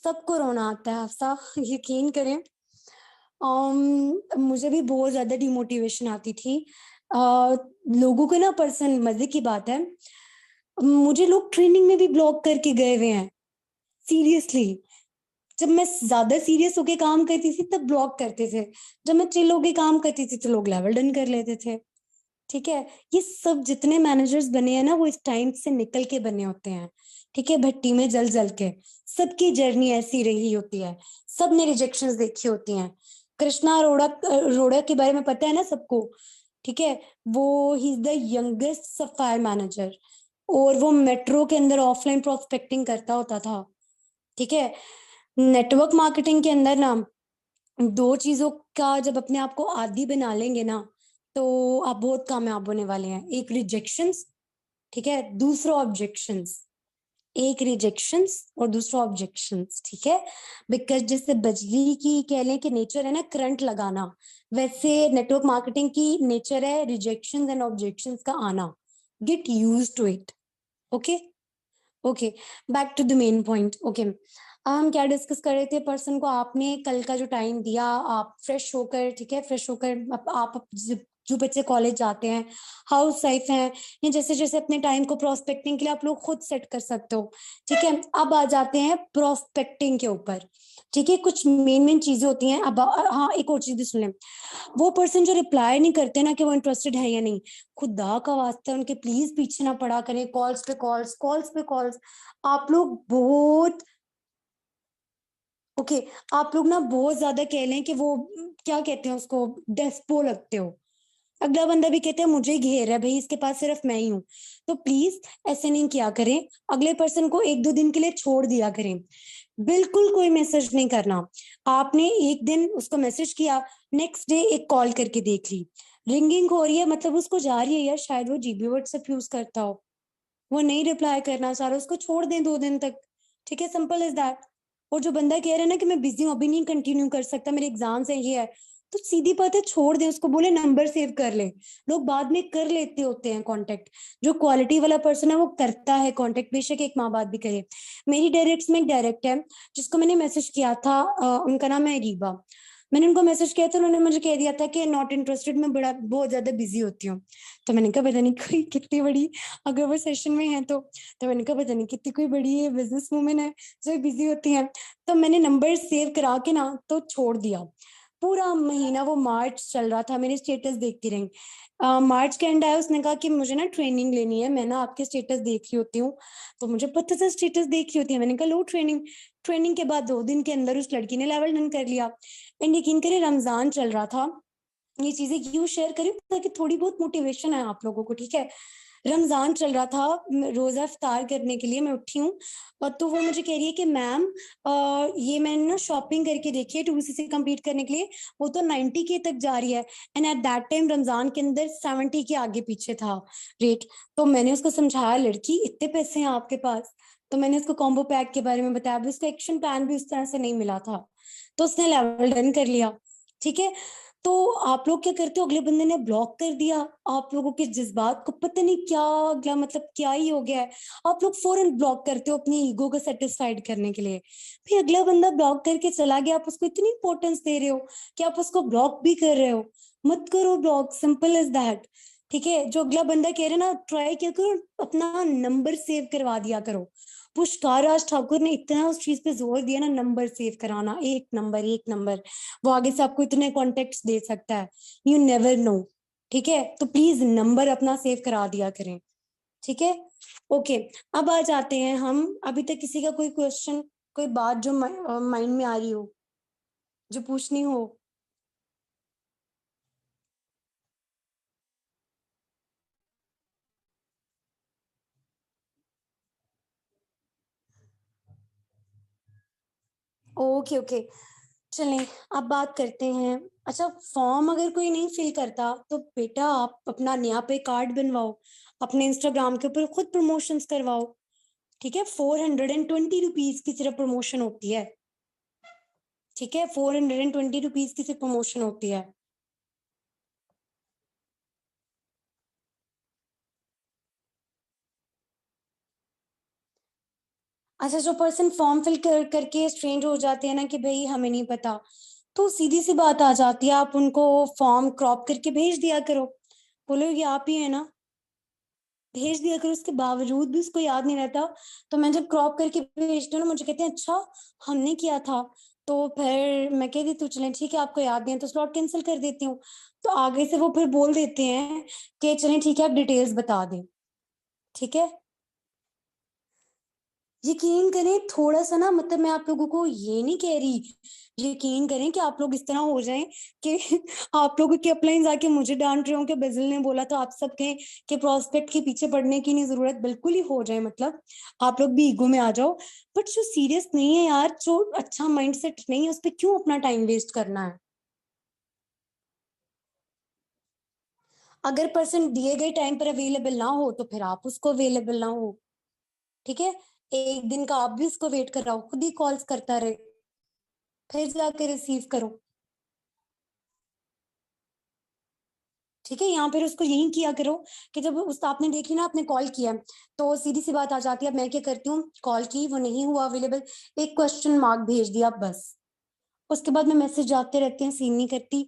सबको रोना आता है अफसा, यकीन करें। मुझे भी बहुत ज्यादा डिमोटिवेशन आती थी। लोगों को ना पर्सन, मजे की बात है, मुझे लोग ट्रेनिंग में भी ब्लॉक करके गए हुए हैं, सीरियसली। जब मैं ज्यादा सीरियस होके काम करती थी तब ब्लॉक करते थे, जब मैं चिल होके काम करती थी तो लोग लेवल डन कर लेते थे। ठीक है, ये सब जितने मैनेजर्स बने हैं ना वो इस टाइम से निकल के बने होते हैं। ठीक है, भट्टी में जल जल के, सबकी जर्नी ऐसी रही होती है, सबने रिजेक्शंस देखी होती हैं। कृष्णा अरोड़ा, अरोड़ा के बारे में पता है ना सबको? ठीक है, वो he is the youngest sapphire manager, और वो मेट्रो के अंदर ऑफलाइन प्रोस्पेक्टिंग करता होता था। ठीक है, नेटवर्क मार्केटिंग के अंदर ना दो चीजों का जब अपने आप को आदी बना लेंगे ना, तो आप बहुत कामयाब होने वाले हैं। एक रिजेक्शंस, ठीक है, दूसरा ऑब्जेक्शंस। एक रिजेक्शंस और दूसरा ऑब्जेक्शंस। ठीक है, बिकॉज जैसे बिजली की कह लें कि नेचर है ना करंट लगाना, वैसे नेटवर्क मार्केटिंग की नेचर है रिजेक्शंस एंड ऑब्जेक्शंस का आना। Get used to it. Okay, okay, back to the main point. Okay, हम क्या डिस्कस कर रहे थे? पर्सन को आपने कल का जो टाइम दिया, आप फ्रेश होकर, ठीक है, फ्रेश होकर आप जो बच्चे कॉलेज जाते हैं, हाउस वाइफ हैं, या जैसे जैसे अपने टाइम को प्रोस्पेक्टिंग के लिए आप लोग खुद सेट कर सकते हो। ठीक है, अब आ जाते हैं प्रोस्पेक्टिंग के ऊपर। ठीक है, कुछ मेन मेन चीजें होती हैं। अब हाँ, एक और चीज भी सुन लें। वो पर्सन जो रिप्लाई नहीं करते ना कि वो इंटरेस्टेड है या नहीं, खुदा का वास्ता उनके प्लीज पीछे ना पड़ा करें, कॉल्स पे कॉल्स, कॉल्स पे कॉल्स। आप लोग बहुत, ओके, आप लोग ना बहुत ज्यादा कह लें कि वो क्या कहते हैं उसको, डेस्पो लगते हो। अगला बंदा भी कहते हैं मुझे घेर है भाई, इसके पास सिर्फ मैं ही हूं। तो प्लीज ऐसे नहीं किया करें, अगले पर्सन को एक दो दिन के लिए छोड़ दिया करें। बिल्कुल कोई मैसेज नहीं करना। आपने एक दिन उसको मैसेज किया, नेक्स्ट डे एक कॉल करके देख ली, रिंगिंग हो रही है, मतलब उसको जा रही है यार, शायद वो जीबी व्हाट्सएप यूज करता हो, वो नहीं रिप्लाई करना चाह रहा, उसको छोड़ दें 2 दिन तक। ठीक है, सिंपल इज दैट। और जो बंदा कह रहा है ना कि मैं बिजी हूँ, अभी नहीं कंटिन्यू कर सकता, मेरे एग्जाम्स हैं, ये है, तो सीधी बात है, छोड़ दें उसको, बोले नंबर सेव कर ले। लोग बाद में कर लेते होते हैं कांटेक्ट। जो क्वालिटी वाला पर्सन है वो करता है कांटेक्ट, बेशक एक माँ बात भी करे। मेरी डायरेक्ट में एक डायरेक्ट है जिसको मैंने मैसेज किया था, उनका नाम है रीबा। मैंने उनको मैसेज किया था, उन्होंने मुझे कह दिया था कि नॉट इंटरेस्टेड, मैं बड़ा बहुत ज्यादा बिजी होती हूँ। तो मैंने कहा पता नहीं कोई कितनी बड़ी, अगर वो सेशन में है तो मैंने कहा पता नहीं कितनी कोई बड़ी बिजनेस वूमेन है जो बिजी होती है। तो मैंने नंबर सेव करा के ना तो छोड़ दिया। पूरा महीना, वो मार्च चल रहा था, मेरे स्टेटस देखती रही। मार्च के एंड आया, उसने कहा कि मुझे ना ट्रेनिंग लेनी है, मैं ना आपके स्टेटस देख रही होती हूँ। तो मुझे पता था स्टेटस देख रही होती है, मैंने कहा लो ट्रेनिंग। ट्रेनिंग के बाद 2 दिन के अंदर उस लड़की ने लेवल डन कर लिया। एंड यकीन करें रमजान चल रहा था, ये चीजें क्यों शेयर करें ताकि थोड़ी बहुत मोटिवेशन है आप लोगों को। ठीक है, रमजान चल रहा था, रोजा इफ्तार करने के लिए मैं उठी हूँ, और तो वो मुझे कह रही है कि मैम ये मैंने ना शॉपिंग करके देखी है 2CC कंप्लीट करने के लिए, वो तो 90K तक जा रही है। And at that time Ramzan के अंदर 70 के आगे पीछे था रेट। तो मैंने उसको समझाया, लड़की इतने पैसे हैं आपके पास? तो मैंने उसको कॉम्बो पैक के बारे में बताया, अभी उसका एक्शन प्लान भी उस तरह से नहीं मिला था, तो उसने लेवल डन कर लिया। ठीक है, तो आप लोग क्या करते हो, अगले बंदे ने ब्लॉक कर दिया, आप लोगों के जज्बात को पता नहीं क्या अगला मतलब क्या ही हो गया है, आप लोग फौरन ब्लॉक करते हो अपनी ईगो को सेटिस्फाइड करने के लिए। भाई अगला बंदा ब्लॉक करके चला गया, आप उसको इतनी इंपॉर्टेंस दे रहे हो कि आप उसको ब्लॉक भी कर रहे हो। मत करो ब्लॉक, सिंपल इज दैट। ठीक है, जो अगला बंदा कह रहे ना, ट्राई क्या करो, अपना नंबर सेव करवा दिया करो। पुष्कार राज ठाकुर ने इतना उस चीज पे जोर दिया ना, नंबर सेव कराना, एक नंबर एक नंबर, वो आगे से आपको इतने कॉन्टेक्ट्स दे सकता है, यू नेवर नो। ठीक है, तो प्लीज नंबर अपना सेव करा दिया करें। ठीक है, ओके। अब आ जाते हैं हम, अभी तक किसी का कोई क्वेश्चन, कोई बात जो माइंड में आ रही हो, जो पूछनी हो? ओके ओके, चलें, अब बात करते हैं। अच्छा, फॉर्म अगर कोई नहीं फिल करता तो बेटा आप अपना नया पे कार्ड बनवाओ, अपने इंस्टाग्राम के ऊपर खुद प्रमोशंस करवाओ। ठीक है, 420 रुपीज की सिर्फ प्रमोशन होती है। ठीक है, 420 रुपीज की सिर्फ प्रमोशन होती है। अच्छा, जो पर्सन फॉर्म फिल करके स्ट्रेंज हो जाते हैं ना कि भाई हमें नहीं पता, तो सीधी सी बात आ जाती है, आप उनको फॉर्म क्रॉप करके भेज दिया करो, बोलो ये आप ही है ना, भेज दिया करो। उसके बावजूद भी उसको याद नहीं रहता, तो मैं जब क्रॉप करके भेजती हूँ ना, मुझे कहते हैं अच्छा हमने किया था, तो फिर मैं कहती तो चलें ठीक है, आपको याद नहीं है तो स्लॉट कैंसिल कर देती हूँ। तो आगे से वो फिर बोल देते हैं कि चलें ठीक है, आप डिटेल्स बता दें। ठीक है, यकीन करें थोड़ा सा ना, मतलब मैं आप लोगों को ये नहीं कह रही, यकीन करें कि आप लोग इस तरह हो जाएं कि आप लोगों के अपलाइन आके मुझे डांट रहे हो कि बेजिल ने बोला, तो आप सब कहें कि प्रोस्पेक्ट के पीछे पड़ने की नहीं जरूरत, बिल्कुल ही हो जाए, मतलब आप लोग भी ईगो में आ जाओ। बट जो सीरियस नहीं है यार, जो अच्छा माइंडसेट नहीं है, उस पर क्यों अपना टाइम वेस्ट करना है? अगर पर्सन दिए गए टाइम पर अवेलेबल ना हो तो फिर आप उसको अवेलेबल ना हो। ठीक है, एक दिन का आप भी उसको वेट कर रहा हो, खुद ही कॉल्स करता रहे, फिर जाके रिसीव करो। ठीक है, यहाँ पर उसको यही किया करो कि जब उस आपने देखी ना, आपने कॉल किया, तो सीधी सी बात आ जाती है, अब मैं क्या करती हूँ, कॉल की वो नहीं हुआ अवेलेबल, एक क्वेश्चन मार्क भेज दिया बस। उसके बाद में मैसेज आते रहते हैं, सीन नहीं करती।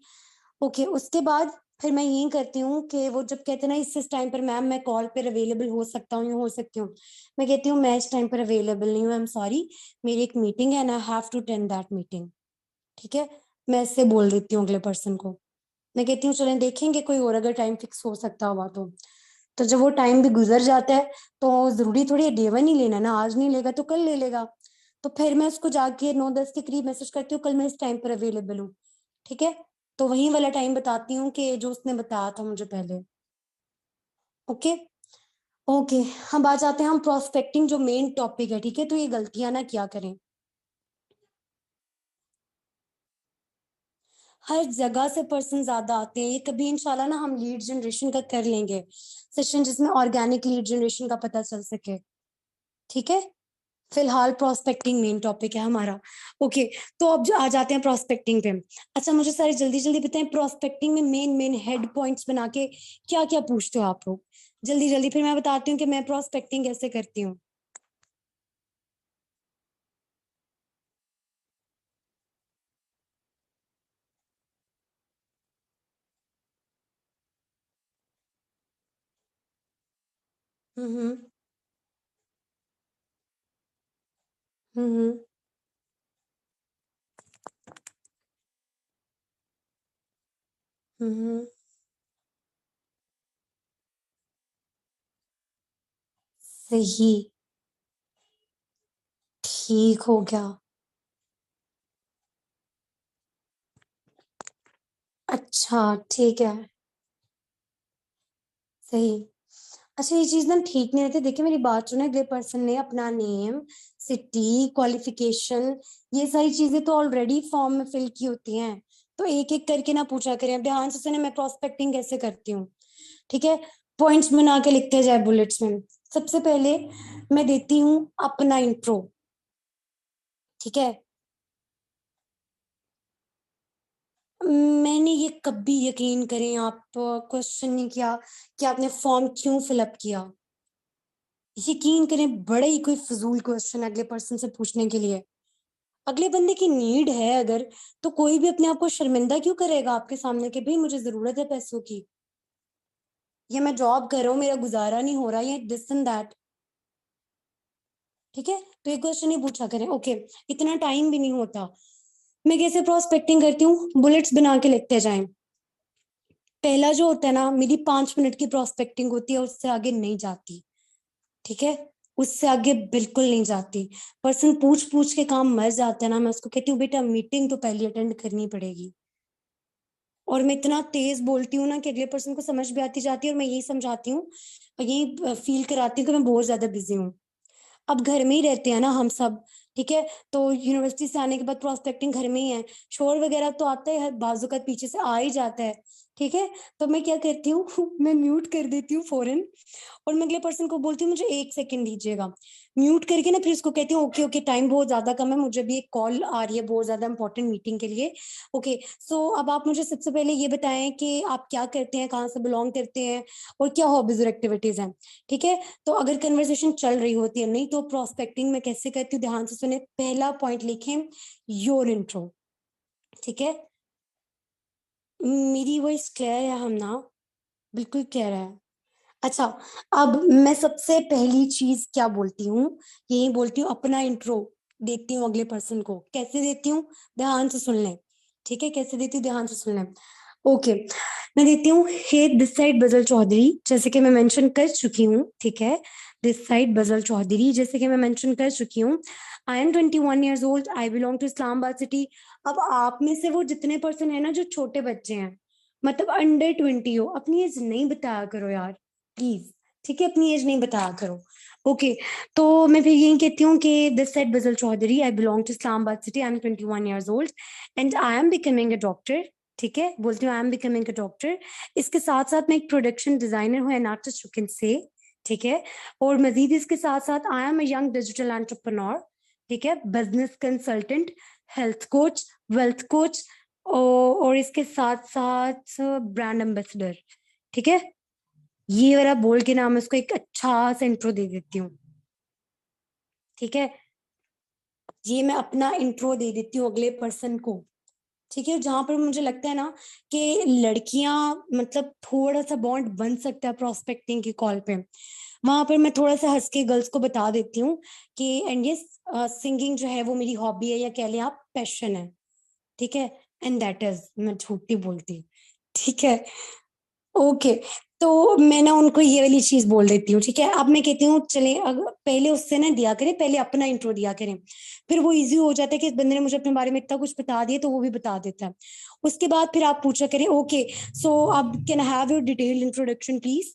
ओके, उसके बाद फिर मैं यही करती हूँ कि वो जब कहते हैं ना इस टाइम पर मैम मैं कॉल पर अवेलेबल हो सकता हूँ या हो सकती हूँ, मैं कहती हूँ मैं इस टाइम पर अवेलेबल नहीं हूँ, आई एम सॉरी, मेरी एक मीटिंग है and I have to attend that meeting. ठीक है, मैं इससे बोल देती हूँ अगले पर्सन को, मैं कहती हूँ चलें देखेंगे कोई और अगर टाइम फिक्स हो सकता हुआ तो जब वो टाइम भी गुजर जाता है, तो जरूरी थोड़ी डे वन ही लेना ना, आज नहीं लेगा तो कल ले लेगा। तो फिर मैं उसको जाके 9-10 के करीब मैसेज करती हूँ, कल मैं इस टाइम पर अवेलेबल हूँ। ठीक है, तो वही वाला टाइम बताती हूँ कि जो उसने बताया था मुझे पहले। ओके ओके, हम आ जाते हैं, हम प्रोस्पेक्टिंग जो मेन टॉपिक है। ठीक है, तो ये गलतियां ना क्या करें, हर जगह से पर्सन ज्यादा आते हैं, ये कभी इंशाल्लाह ना हम लीड जनरेशन का कर लेंगे सेशन, जिसमें ऑर्गेनिक लीड जनरेशन का पता चल सके। ठीक है, फिलहाल प्रोस्पेक्टिंग मेन टॉपिक है हमारा। ओके, तो अब आ जाते हैं प्रोस्पेक्टिंग पे। अच्छा, मुझे सारे जल्दी जल्दी बताएं, प्रोस्पेक्टिंग में मेन मेन हेड पॉइंट्स बना के क्या क्या पूछते हो आप लोग, जल्दी जल्दी, फिर मैं बताती हूँ कि मैं प्रोस्पेक्टिंग कैसे करती हूँ। हम्म हम्म हम्म, सही, ठीक हो गया। अच्छा, ठीक है, सही। अच्छा, ये चीज ना ठीक नहीं रहती, देखिए मेरी बात सुने, अगले पर्सन ने अपना नेम, सिटी, क्वालिफिकेशन, ये सारी चीजें तो ऑलरेडी फॉर्म में फिल की होती हैं, तो एक एक करके ना पूछा करें। अब ध्यान से सुने, मैं प्रोस्पेक्टिंग कैसे करती हूँ। ठीक है, पॉइंट्स बना के लिखते जाए बुलेट्स में। सबसे पहले मैं देती हूँ अपना इंट्रो। ठीक है, मैंने ये कभी, यकीन करें आप, क्वेश्चन नहीं किया कि आपने फॉर्म क्यों फिलअप किया। यकीन करें, बड़े ही कोई फजूल क्वेश्चन अगले पर्सन से पूछने के लिए। अगले बंदे की नीड है अगर, तो कोई भी अपने आप को शर्मिंदा क्यों करेगा आपके सामने कि भाई मुझे जरूरत है पैसों की, या मैं जॉब कर रहा हूँ मेरा गुजारा नहीं हो रहा, या दिस एंड दैट। ठीक है, तो ये क्वेश्चन नहीं पूछा करें। ओके, इतना टाइम भी नहीं होता। मैं कैसे प्रोस्पेक्टिंग करती हूँ, बुलेट्स बना के लिखते जाएं। पहला जो होता है ना, मेरी 5 मिनट की प्रोस्पेक्टिंग होती है, उससे आगे नहीं जाती। ठीक है, उससे आगे बिल्कुल नहीं जाती। पर्सन पूछ पूछ के काम मर जाता है ना, मैं उसको कहती हूँ बेटा मीटिंग तो पहले अटेंड करनी पड़ेगी। और मैं इतना तेज बोलती हूँ ना कि अगले पर्सन को समझ भी आती जाती है, और मैं यही समझाती हूँ और यही फील कराती हूँ कि मैं बहुत ज्यादा बिजी हूँ। अब घर में ही रहते हैं ना हम सब, ठीक है, तो यूनिवर्सिटी से आने के बाद प्रोस्पेक्टिंग घर में ही है, शोर वगैरह तो आता है, बाजू का पीछे से आ ही जाता है। ठीक है, तो मैं क्या करती हूँ मैं म्यूट कर देती हूँ फौरन, और मैं अगले पर्सन को बोलती हूँ मुझे 1 सेकंड दीजिएगा। म्यूट करके ना फिर उसको कहती हूँ ओके ओके टाइम बहुत ज्यादा कम है, मुझे भी एक कॉल आ रही है बहुत ज्यादा इंपॉर्टेंट मीटिंग के लिए। ओके, सो अब आप मुझे सबसे पहले ये बताएं कि आप क्या करते हैं, कहाँ से बिलोंग करते हैं, और क्या हॉबीज और एक्टिविटीज हैं। ठीक है, तो अगर कन्वर्सेशन चल रही होती है, नहीं तो प्रोस्पेक्टिंग में कैसे करती हूँ, ध्यान से सुने। पहला पॉइंट लिखें, योर इंट्रो। ठीक है, मेरी वॉइस क्लियर है हम ना, बिल्कुल क्लियर है। अच्छा, अब मैं सबसे पहली चीज क्या बोलती हूँ, यही बोलती हूँ, अपना इंट्रो देती हूँ अगले पर्सन को। कैसे देती हूँ, ध्यान से सुन लें। ठीक है, कैसे देती हूँ, ध्यान से सुन लें। ओके, मैं देती हूँ, हे दिस साइड बजल चौधरी, जैसे कि मैं मेंशन कर चुकी हूँ। ठीक है, दिस साइड बजल चौधरी, जैसे कि मैं मेंशन कर चुकी हूँ। I am 21 years old, I belong to Islamabad city. अब आप में से वो जितने पर्सन है ना जो छोटे बच्चे हैं, मतलब अंडर 20 हो, अपनी एज नहीं बताया करो यार, प्लीज। ठीक है, अपनी एज नहीं बताया करो। ओके, तो मैं फिर यही कहती हूँ कि this side Bazal Chaudhry, I belong to Islamabad city, I am 21 years old and I am becoming a doctor. ठीक है, बोलती हूँ I am becoming a doctor. इसके साथ साथ मैं एक प्रोडक्शन डिजाइनर हूँ, an artist you can say. ठीक है, और मजीद इसके साथ साथ I am a young digital entrepreneur. ठीक है, business consultant, health coach, wealth coach, और इसके साथ साथ ब्रांड एम्बेसडर। ठीक है, ये वाला बोल के ना मैं उसको एक अच्छा सा इंट्रो दे देती हूँ। ठीक है, ये मैं अपना इंट्रो दे देती हूँ अगले पर्सन को। ठीक है, जहां पर मुझे लगता है ना कि लड़कियां, मतलब थोड़ा सा बॉन्ड बन सकता है प्रोस्पेक्टिंग की कॉल पे, वहां पर मैं थोड़ा सा हंस के गर्ल्स को बता देती हूँ कि एंड ये सिंगिंग जो है वो मेरी हॉबी है, या कह लें आप पैशन है। ठीक है, एंड दैट इज, मैं झूठ नहीं बोलती। ठीक है, ओके, तो मैं ना उनको ये वाली चीज बोल देती हूँ। ठीक है, अब मैं कहती हूँ चले, अगर पहले उससे ना दिया करें, पहले अपना इंट्रो दिया करें, फिर वो इजी हो जाता है कि इस बंदे ने मुझे अपने बारे में इतना कुछ बता दिया, तो वो भी बता देता है। उसके बाद फिर आप पूछा करें ओके, सो अब can I have your detailed introduction please.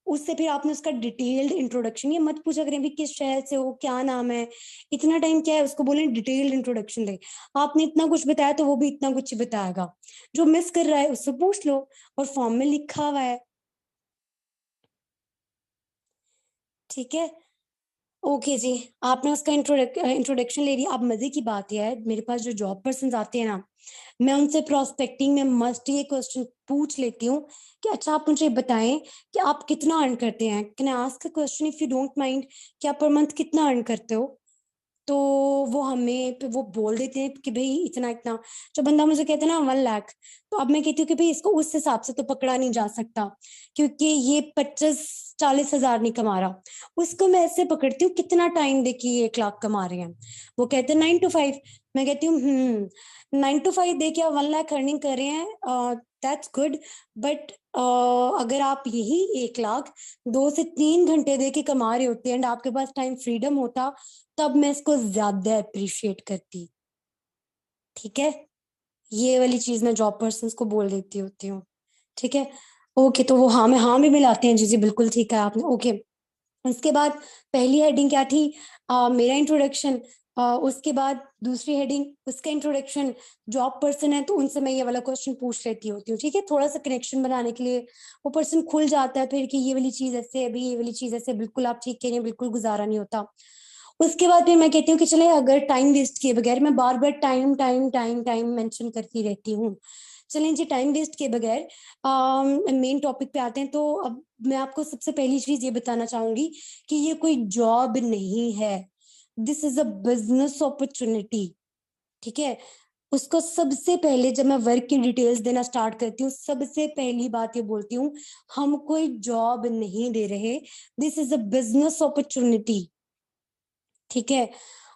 उससे फिर आपने उसका डिटेल्ड इंट्रोडक्शन, ये मत पूछा करें भी किस शहर से हो, क्या नाम है, इतना टाइम क्या है, उसको बोले डिटेल्ड इंट्रोडक्शन दे। आपने इतना कुछ बताया तो वो भी इतना कुछ ही बताएगा। जो मिस कर रहा है उससे पूछ लो, और फॉर्म में लिखा हुआ है। ठीक है, ओके जी, आपने उसका इंट्रोडक्शन ले लिया। अब मजे की बात यह है, मेरे पास जो जॉब पर्सन आते हैं ना, मैं उनसे प्रोस्पेक्टिंग में मस्ट ये क्वेश्चन पूछ लेती हूँ कि अच्छा आप मुझे बताएं कि आप कितना अर्न करते हैं। Can I ask a question if you don't mind, कि आप पर मंथ कितना अर्न करते हो। तो वो हमें वो बोल देते हैं कि भाई इतना इतना। जो बंदा मुझे कहते हैं ना 1 लाख, तो अब मैं कहती हूँ कि भाई इसको उस हिसाब से तो पकड़ा नहीं जा सकता, क्योंकि ये 25-40 हजार नहीं कमा रहा। उसको मैं ऐसे पकड़ती हूँ कितना टाइम देखिए ये 1 लाख कमा रहे हैं। वो कहते हैं 9 to 5। मैं कहती हूँ 9 to 5 दे के आप 1 लाख अर्निंग कर रहे हैं, दैट्स गुड। बट अगर आप यही 1 लाख 2 से 3 घंटे दे के कमा रहे होते एंड आपके पास टाइम फ्रीडम होता, तब मैं इसको ज्यादा अप्रिशिएट करती। ठीक है, ये वाली चीज मैं जॉब पर्सन को बोल देती होती हूँ। ठीक है, ओके, तो वो हाँ में हाँ भी मिलाते हैं। जी जी बिल्कुल ठीक है आपने। ओके, उसके बाद पहली हेडिंग क्या थी, मेरा इंट्रोडक्शन। उसके बाद दूसरी हेडिंग उसका इंट्रोडक्शन। जॉब पर्सन है तो उनसे मैं ये वाला क्वेश्चन पूछ लेती होती हूँ। ठीक है, थोड़ा सा कनेक्शन बनाने के लिए, वो पर्सन खुल जाता है फिर कि ये वाली चीज ऐसे है, अभी ये वाली चीज ऐसे, बिल्कुल आप ठीक कह रहे हैं, बिल्कुल गुजारा नहीं होता। उसके बाद फिर मैं कहती हूँ कि चले, अगर टाइम वेस्ट किए बगैर, मैं बार बार time time time time mention करती रहती हूँ, चलें जी, टाइम वेस्ट किए बगैर मेन टॉपिक पे आते हैं। तो अब मैं आपको सबसे पहली चीज ये बताना चाहूंगी कि ये कोई जॉब नहीं है, this is a business opportunity. ठीक है, उसको सबसे पहले जब मैं वर्क की डिटेल्स देना स्टार्ट करती हूँ, सबसे पहली बात ये बोलती हूँ, हम कोई जॉब नहीं दे रहे, this is a business opportunity. ठीक है,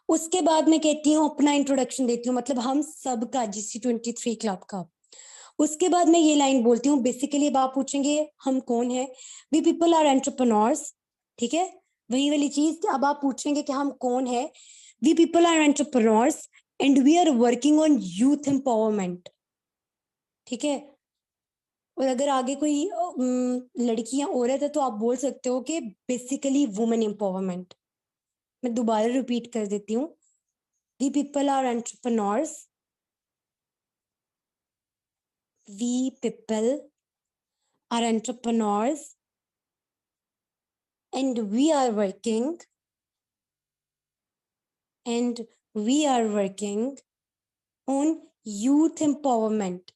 उसके बाद मैं कहती हूँ अपना इंट्रोडक्शन देती हूँ, मतलब हम सबका GC23 क्लब का। उसके बाद मैं ये लाइन बोलती हूँ, बेसिकली अब आप पूछेंगे हम कौन है, वी पीपल आर एंटरप्रेन्योर्स। ठीक है, वही वाली चीज, अब आप पूछेंगे कि हम कौन है, we people are entrepreneurs and we are working on youth empowerment. ठीक है, और अगर आगे कोई लड़की या औरत है तो आप बोल सकते हो कि बेसिकली वुमेन एम्पावरमेंट। मैं दोबारा रिपीट कर देती हूँ, we people are entrepreneurs, we people are entrepreneurs and we are working on youth empowerment,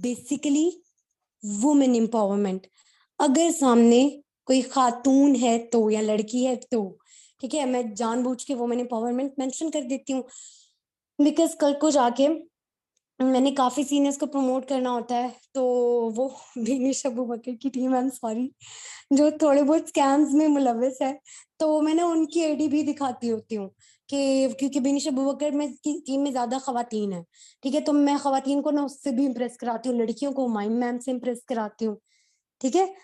basically women empowerment। अगर सामने कोई खातून है तो, या लड़की है तो, ठीक है, मैं जानबूझ के वुमेन एम्पावरमेंट मेंशन कर देती हूँ, बिकॉज कल को जाके मैंने काफी सीनियर्स को प्रमोट करना होता है, तो वो बेनिश अबू बकर की टीम, आई एम सॉरी, जो थोड़े बहुत स्कैम्स में मुलविस है, तो मैं ना उनकी आईडी भी दिखाती होती हूँ कि क्योंकि बेनिश अबू बकर में की टीम में ज्यादा खवातीन है। ठीक है, तो मैं खवातीन को ना उससे भी इम्प्रेस कराती हूँ, लड़कियों को माइम मैम से इम्प्रेस कराती हूँ। ठीक है,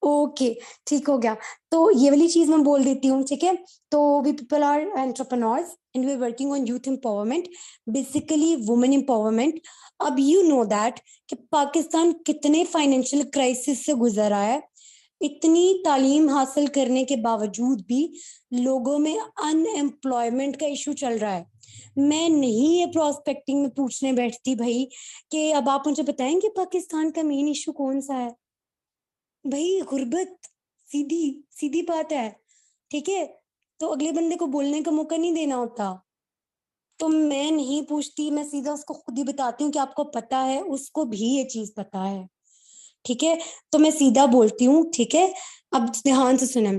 ओके, ठीक हो गया। तो ये वाली चीज मैं बोल देती हूँ। ठीक है, तो we people are entrepreneurs and we are working on youth empowerment, basically women empowerment. You know that दैट कि पाकिस्तान कितने फाइनेंशियल क्राइसिस से गुजर रहा है, इतनी तालीम हासिल करने के बावजूद भी लोगों में अनएम्प्लॉयमेंट का इशू चल रहा है। मैं नहीं ये प्रोस्पेक्टिंग में पूछने बैठती भाई कि अब आप मुझे बताएंगे पाकिस्तान का मेन इशू कौन सा है। भाई गुर्बत, सीधी सीधी बात है। ठीक है, तो अगले बंदे को बोलने का मौका नहीं देना होता, तो मैं नहीं पूछती, मैं सीधा उसको खुद ही बताती हूँ कि आपको पता है, उसको भी ये चीज पता है। ठीक है, तो मैं सीधा बोलती हूँ। ठीक है, अब ध्यान से सुने,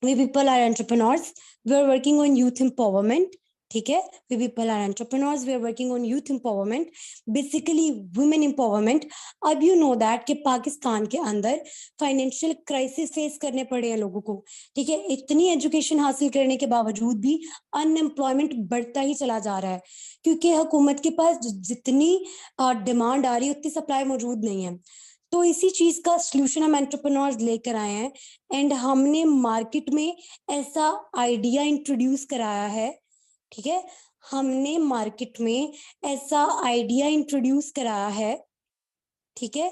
we people are entrepreneurs, we are working on youth empowerment. ठीक है, we people are entrepreneurs, we are working on youth empowerment, basically women empowerment. You know that दैट कि पाकिस्तान के अंदर फाइनेंशियल क्राइसिस फेस करने पड़े हैं लोगों को। ठीक है, इतनी एजुकेशन हासिल करने के बावजूद भी अनएम्प्लॉयमेंट बढ़ता ही चला जा रहा है, क्योंकि हुकूमत के पास जितनी डिमांड आ रही है उतनी सप्लाई मौजूद नहीं है। तो इसी चीज का सोल्यूशन हम एंटरप्रेन्योर्स लेकर आए हैं, एंड हमने मार्केट में ऐसा आइडिया इंट्रोड्यूस कराया है। ठीक है, हमने मार्केट में ऐसा आइडिया इंट्रोड्यूस कराया है। ठीक है,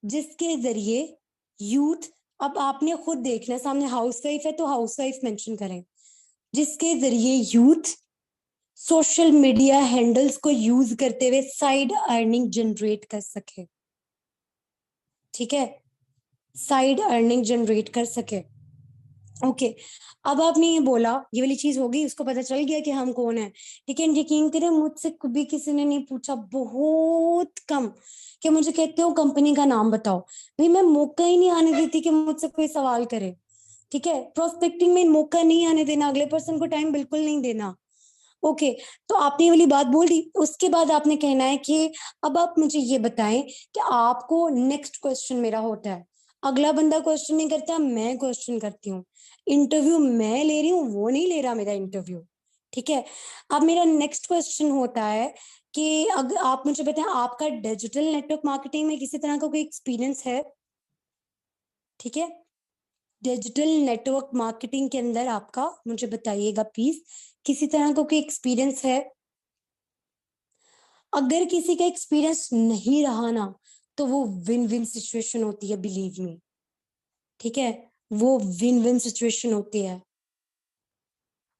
जिसके जरिए यूथ, अब आपने खुद देखना, सामने हाउसवाइफ है तो हाउसवाइफ मेंशन करें, जिसके जरिए यूथ सोशल मीडिया हैंडल्स को यूज करते हुए साइड अर्निंग जनरेट कर सके। ठीक है, साइड अर्निंग जनरेट कर सके। ओके, अब आपने ये बोला, ये वाली चीज हो गई, उसको पता चल गया कि हम कौन है। ठीक है, यकीन करें मुझसे कभी किसी ने नहीं पूछा, बहुत कम, कि मुझे कहते हो कंपनी का नाम बताओ। भाई मैं मौका ही नहीं आने देती कि मुझसे कोई सवाल करे। ठीक है, प्रोस्पेक्टिंग में मौका नहीं आने देना, अगले पर्सन को टाइम बिल्कुल नहीं देना। ओके, तो आपने ये वाली बात बोल दी, उसके बाद आपने कहना है कि अब आप मुझे ये बताएं कि आपको नेक्स्ट क्वेश्चन मेरा होता है, अगला बंदा क्वेश्चन नहीं करता, मैं क्वेश्चन करती हूँ, इंटरव्यू मैं ले रही हूँ, वो नहीं ले रहा मेरा इंटरव्यू। ठीक है, अब मेरा नेक्स्ट क्वेश्चन होता है कि अगर आप मुझे बताएं आपका डिजिटल नेटवर्क मार्केटिंग में किसी तरह का कोई एक्सपीरियंस है। ठीक है, डिजिटल नेटवर्क मार्केटिंग के अंदर आपका, मुझे बताइएगा प्लीज, किसी तरह का कोई एक्सपीरियंस है। अगर किसी का एक्सपीरियंस नहीं रहा ना, तो वो विन विन सिचुएशन होती है, बिलीव मी। ठीक है, वो विन विन सिचुएशन होती है।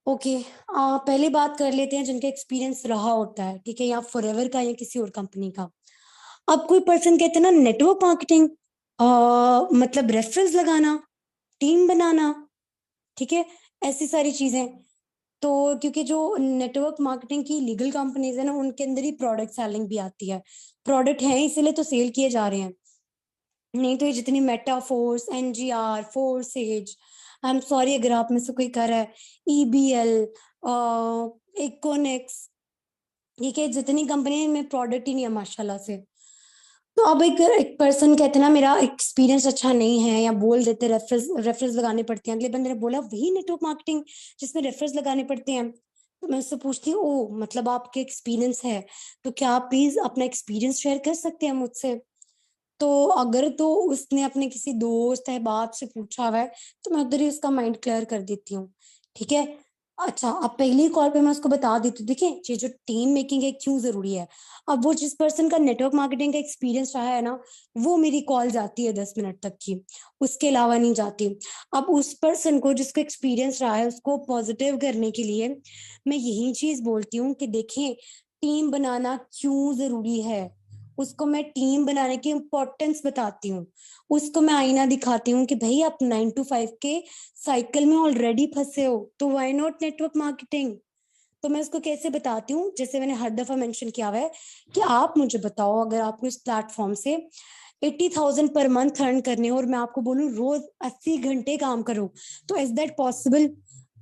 ओके, पहले बात कर लेते हैं जिनका एक्सपीरियंस रहा होता है। ठीक है, या फॉरएवर का या किसी और कंपनी का। अब कोई पर्सन कहते हैं ना नेटवर्क मार्केटिंग, मतलब रेफरेंस लगाना, टीम बनाना, ठीक है, ऐसी सारी चीजें, तो क्योंकि जो नेटवर्क मार्केटिंग की लीगल कंपनीज है ना, उनके अंदर ही प्रोडक्ट सेलिंग भी आती है। प्रोडक्ट है इसीलिए तो सेल किए जा रहे हैं, नहीं तो ये जितनी Meta force, NGR, forces, I am sorry अगर आप में से कोई कर रहा है, ईबीएल, इकोनिक्स, ठीक है, जितनी कंपनी में प्रोडक्ट ही नहीं है माशाल्लाह से। तो अब एक पर्सन कहते ना मेरा एक्सपीरियंस अच्छा नहीं है, या बोल देते रेफरेंस रेफरेंस लगाने पड़ते हैं, अगले बंदे ने बोला वही नेटवर्क मार्केटिंग जिसमें रेफरेंस लगाने पड़ते हैं, तो मैं उससे पूछती हूँ ओ मतलब आपके एक्सपीरियंस है, तो क्या आप प्लीज अपना एक्सपीरियंस शेयर कर सकते हैं मुझसे। तो अगर तो उसने अपने किसी दोस्त है बाप से पूछा हुआ है, तो मैं उधर ही उसका माइंड क्लियर कर देती हूँ, ठीक है। अच्छा, अब पहली कॉल पे मैं उसको बता देती हूँ, देखिए ये जो टीम मेकिंग है क्यों जरूरी है। अब वो जिस पर्सन का नेटवर्क मार्केटिंग का एक्सपीरियंस रहा है ना, वो मेरी कॉल जाती है 10 मिनट तक की, उसके अलावा नहीं जाती। अब उस पर्सन को जिसको एक्सपीरियंस रहा है उसको पॉजिटिव करने के लिए मैं यही चीज बोलती हूँ कि देखें टीम बनाना क्यों जरूरी है, उसको मैं टीम बनाने की इम्पोर्टेंस बताती हूँ, उसको मैं आईना दिखाती हूँ कि भाई आप 9 to 5 के साइकिल में ऑलरेडी फंसे हो, तो व्हाई नॉट नेटवर्क मार्केटिंग। तो मैं उसको कैसे बताती हूँ, जैसे मैंने हर दफा मेंशन किया हुआ है कि आप मुझे बताओ अगर आपको इस प्लेटफॉर्म से 80,000 पर मंथ अर्न करने हो और मैं आपको बोलूं रोज 80 घंटे काम करो, तो इज दैट पॉसिबल।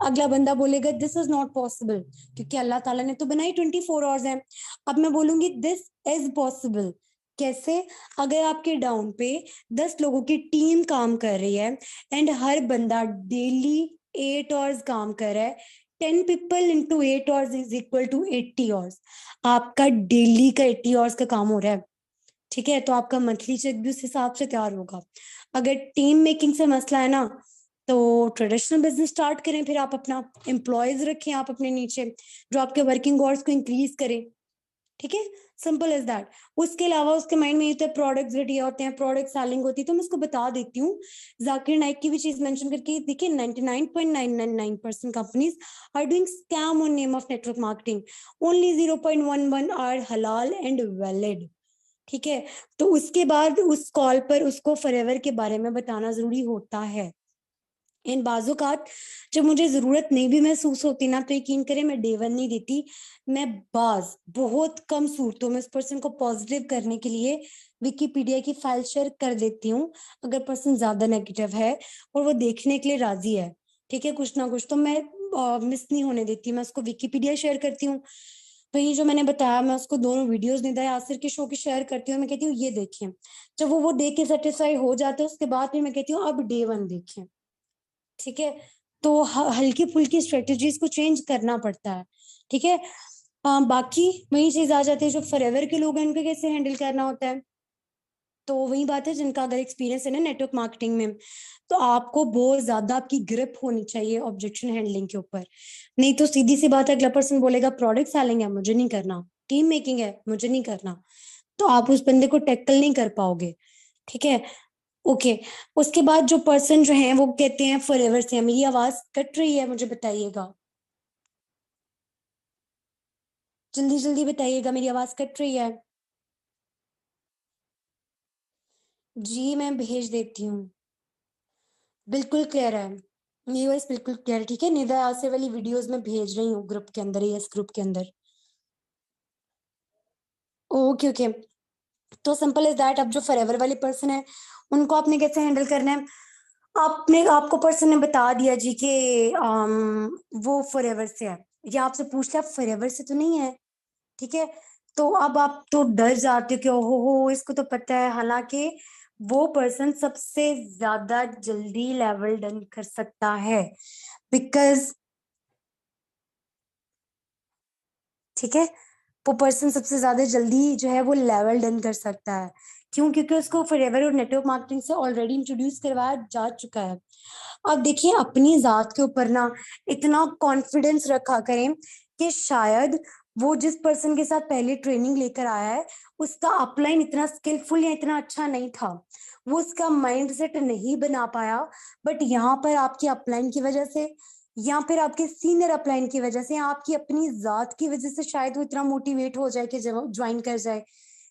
अगला बंदा बोलेगा दिस इज नॉट पॉसिबल, क्योंकि अल्लाह ताला ने तो बनाई 24 आवर्स है। अब मैं बोलूंगी दिस इज पॉसिबल, कैसे, अगर आपके डाउन पे 10 लोगों की टीम काम कर रही है एंड हर बंदा डेली 8 आवर्स काम कर रहा है, 10 people into 8 hours is equal to 80 hours, आपका डेली का 80 hours का काम हो रहा है, ठीक है, तो आपका मंथली चेक भी उस हिसाब से तैयार होगा। अगर टीम मेकिंग से मसला है ना, तो ट्रेडिशनल बिजनेस स्टार्ट करें, फिर आप अपना एम्प्लॉयज रखें आप अपने नीचे जो आपके वर्किंग आवर्स को इंक्रीज करें, ठीक है, सिंपल इज दैट। उसके अलावा उसके माइंड में ये होता है प्रोडक्ट्स घटिया होते हैं, प्रोडक्ट सेलिंग होती है, तो मैं उसको बता देती हूँ जाकिर नाइक की भी चीज मेंशन करके, देखिए 99.999% companies are doing scam on name of network marketing, only 0.11 are हलाल एंड वैलिड, ठीक है। तो उसके बाद उस कॉल पर उसको फॉरएवर के बारे में बताना जरूरी होता है। इन बाजुकात जब मुझे जरूरत नहीं भी महसूस होती ना, तो यकीन करें मैं डे वन नहीं देती, मैं बहुत कम सूरतों में उस पर्सन को पॉजिटिव करने के लिए विकीपीडिया की फाइल शेयर कर देती हूँ, अगर पर्सन ज्यादा नेगेटिव है और वो देखने के लिए राजी है, ठीक है, कुछ ना कुछ तो मैं मिस नहीं होने देती, मैं उसको विकीपीडिया शेयर करती हूँ। तो ये जो मैंने बताया, मैं उसको दोनों वीडियोस निदा यासिर के शो की शेयर करती हूँ, मैं कहती हूँ ये देखें, जब वो देख के सेटिस्फाई हो जाते हैं उसके बाद फिर मैं कहती हूँ अब डे वन देखें, ठीक है। तो हल्की फुल्की स्ट्रेटेजीज को चेंज करना पड़ता है, ठीक है। बाकी वही चीज आ जाती है जो फॉरएवर के लोग हैं उनको कैसे हैंडल करना होता है, तो वही बात है जिनका अगर एक्सपीरियंस है ना नेटवर्क मार्केटिंग में, तो आपको बहुत ज्यादा आपकी ग्रिप होनी चाहिए ऑब्जेक्शन हैंडलिंग के ऊपर, नहीं तो सीधी सी बात है अगला पर्सन बोलेगा प्रोडक्ट सेलिंग है मुझे नहीं करना, टीम मेकिंग है मुझे नहीं करना, तो आप उस बंदे को टैकल नहीं कर पाओगे, ठीक है। ओके, उसके बाद जो पर्सन जो है वो कहते हैं फॉरएवर से, मेरी आवाज कट रही है मुझे बताइएगा, जल्दी जल्दी बताइएगा, मेरी आवाज कट रही है। जी मैं भेज देती हूँ, बिल्कुल क्लियर है, मेरी वॉइस बिल्कुल क्लियर है, ठीक है। निदा यासिर वाली वीडियोस में भेज रही हूँ ग्रुप के अंदर, यस ग्रुप के अंदर। ओके ओके, तो सिंपल इज दैट। अब जो फॉरएवर वाले पर्सन है उनको आपने कैसे हैंडल करना है, आपने आपको पर्सन ने बता दिया जी कि वो फॉरएवर से है, या आपसे पूछ लिया फॉरएवर से तो नहीं है, ठीक है, तो अब आप तो डर जाते हो कि ओहो हो इसको तो पता है, हालांकि वो पर्सन सबसे ज्यादा जल्दी लेवल डन कर सकता है, बिकॉज, ठीक है, वो पर्सन सबसे ज्यादा जल्दी जो है वो लेवल डन कर सकता है, क्यों, क्योंकि उसको फॉरएवर और नेटवर्क मार्केटिंग से ऑलरेडी इंट्रोड्यूस करवाया जा चुका है। अब देखिए अपनी जात के ऊपर ना इतना कॉन्फिडेंस रखा करें कि शायद वो जिस पर्सन के साथ पहले ट्रेनिंग लेकर आया है उसका अपलाइन इतना स्किलफुल या इतना अच्छा नहीं था, वो उसका माइंड सेट नहीं बना पाया, बट यहाँ पर आपकी अपलाइन की वजह से या फिर आपके सीनियर अपलाइन की वजह से या आपकी अपनी जात की वजह से शायद वो इतना मोटिवेट हो जाए कि ज्वाइन कर जाए,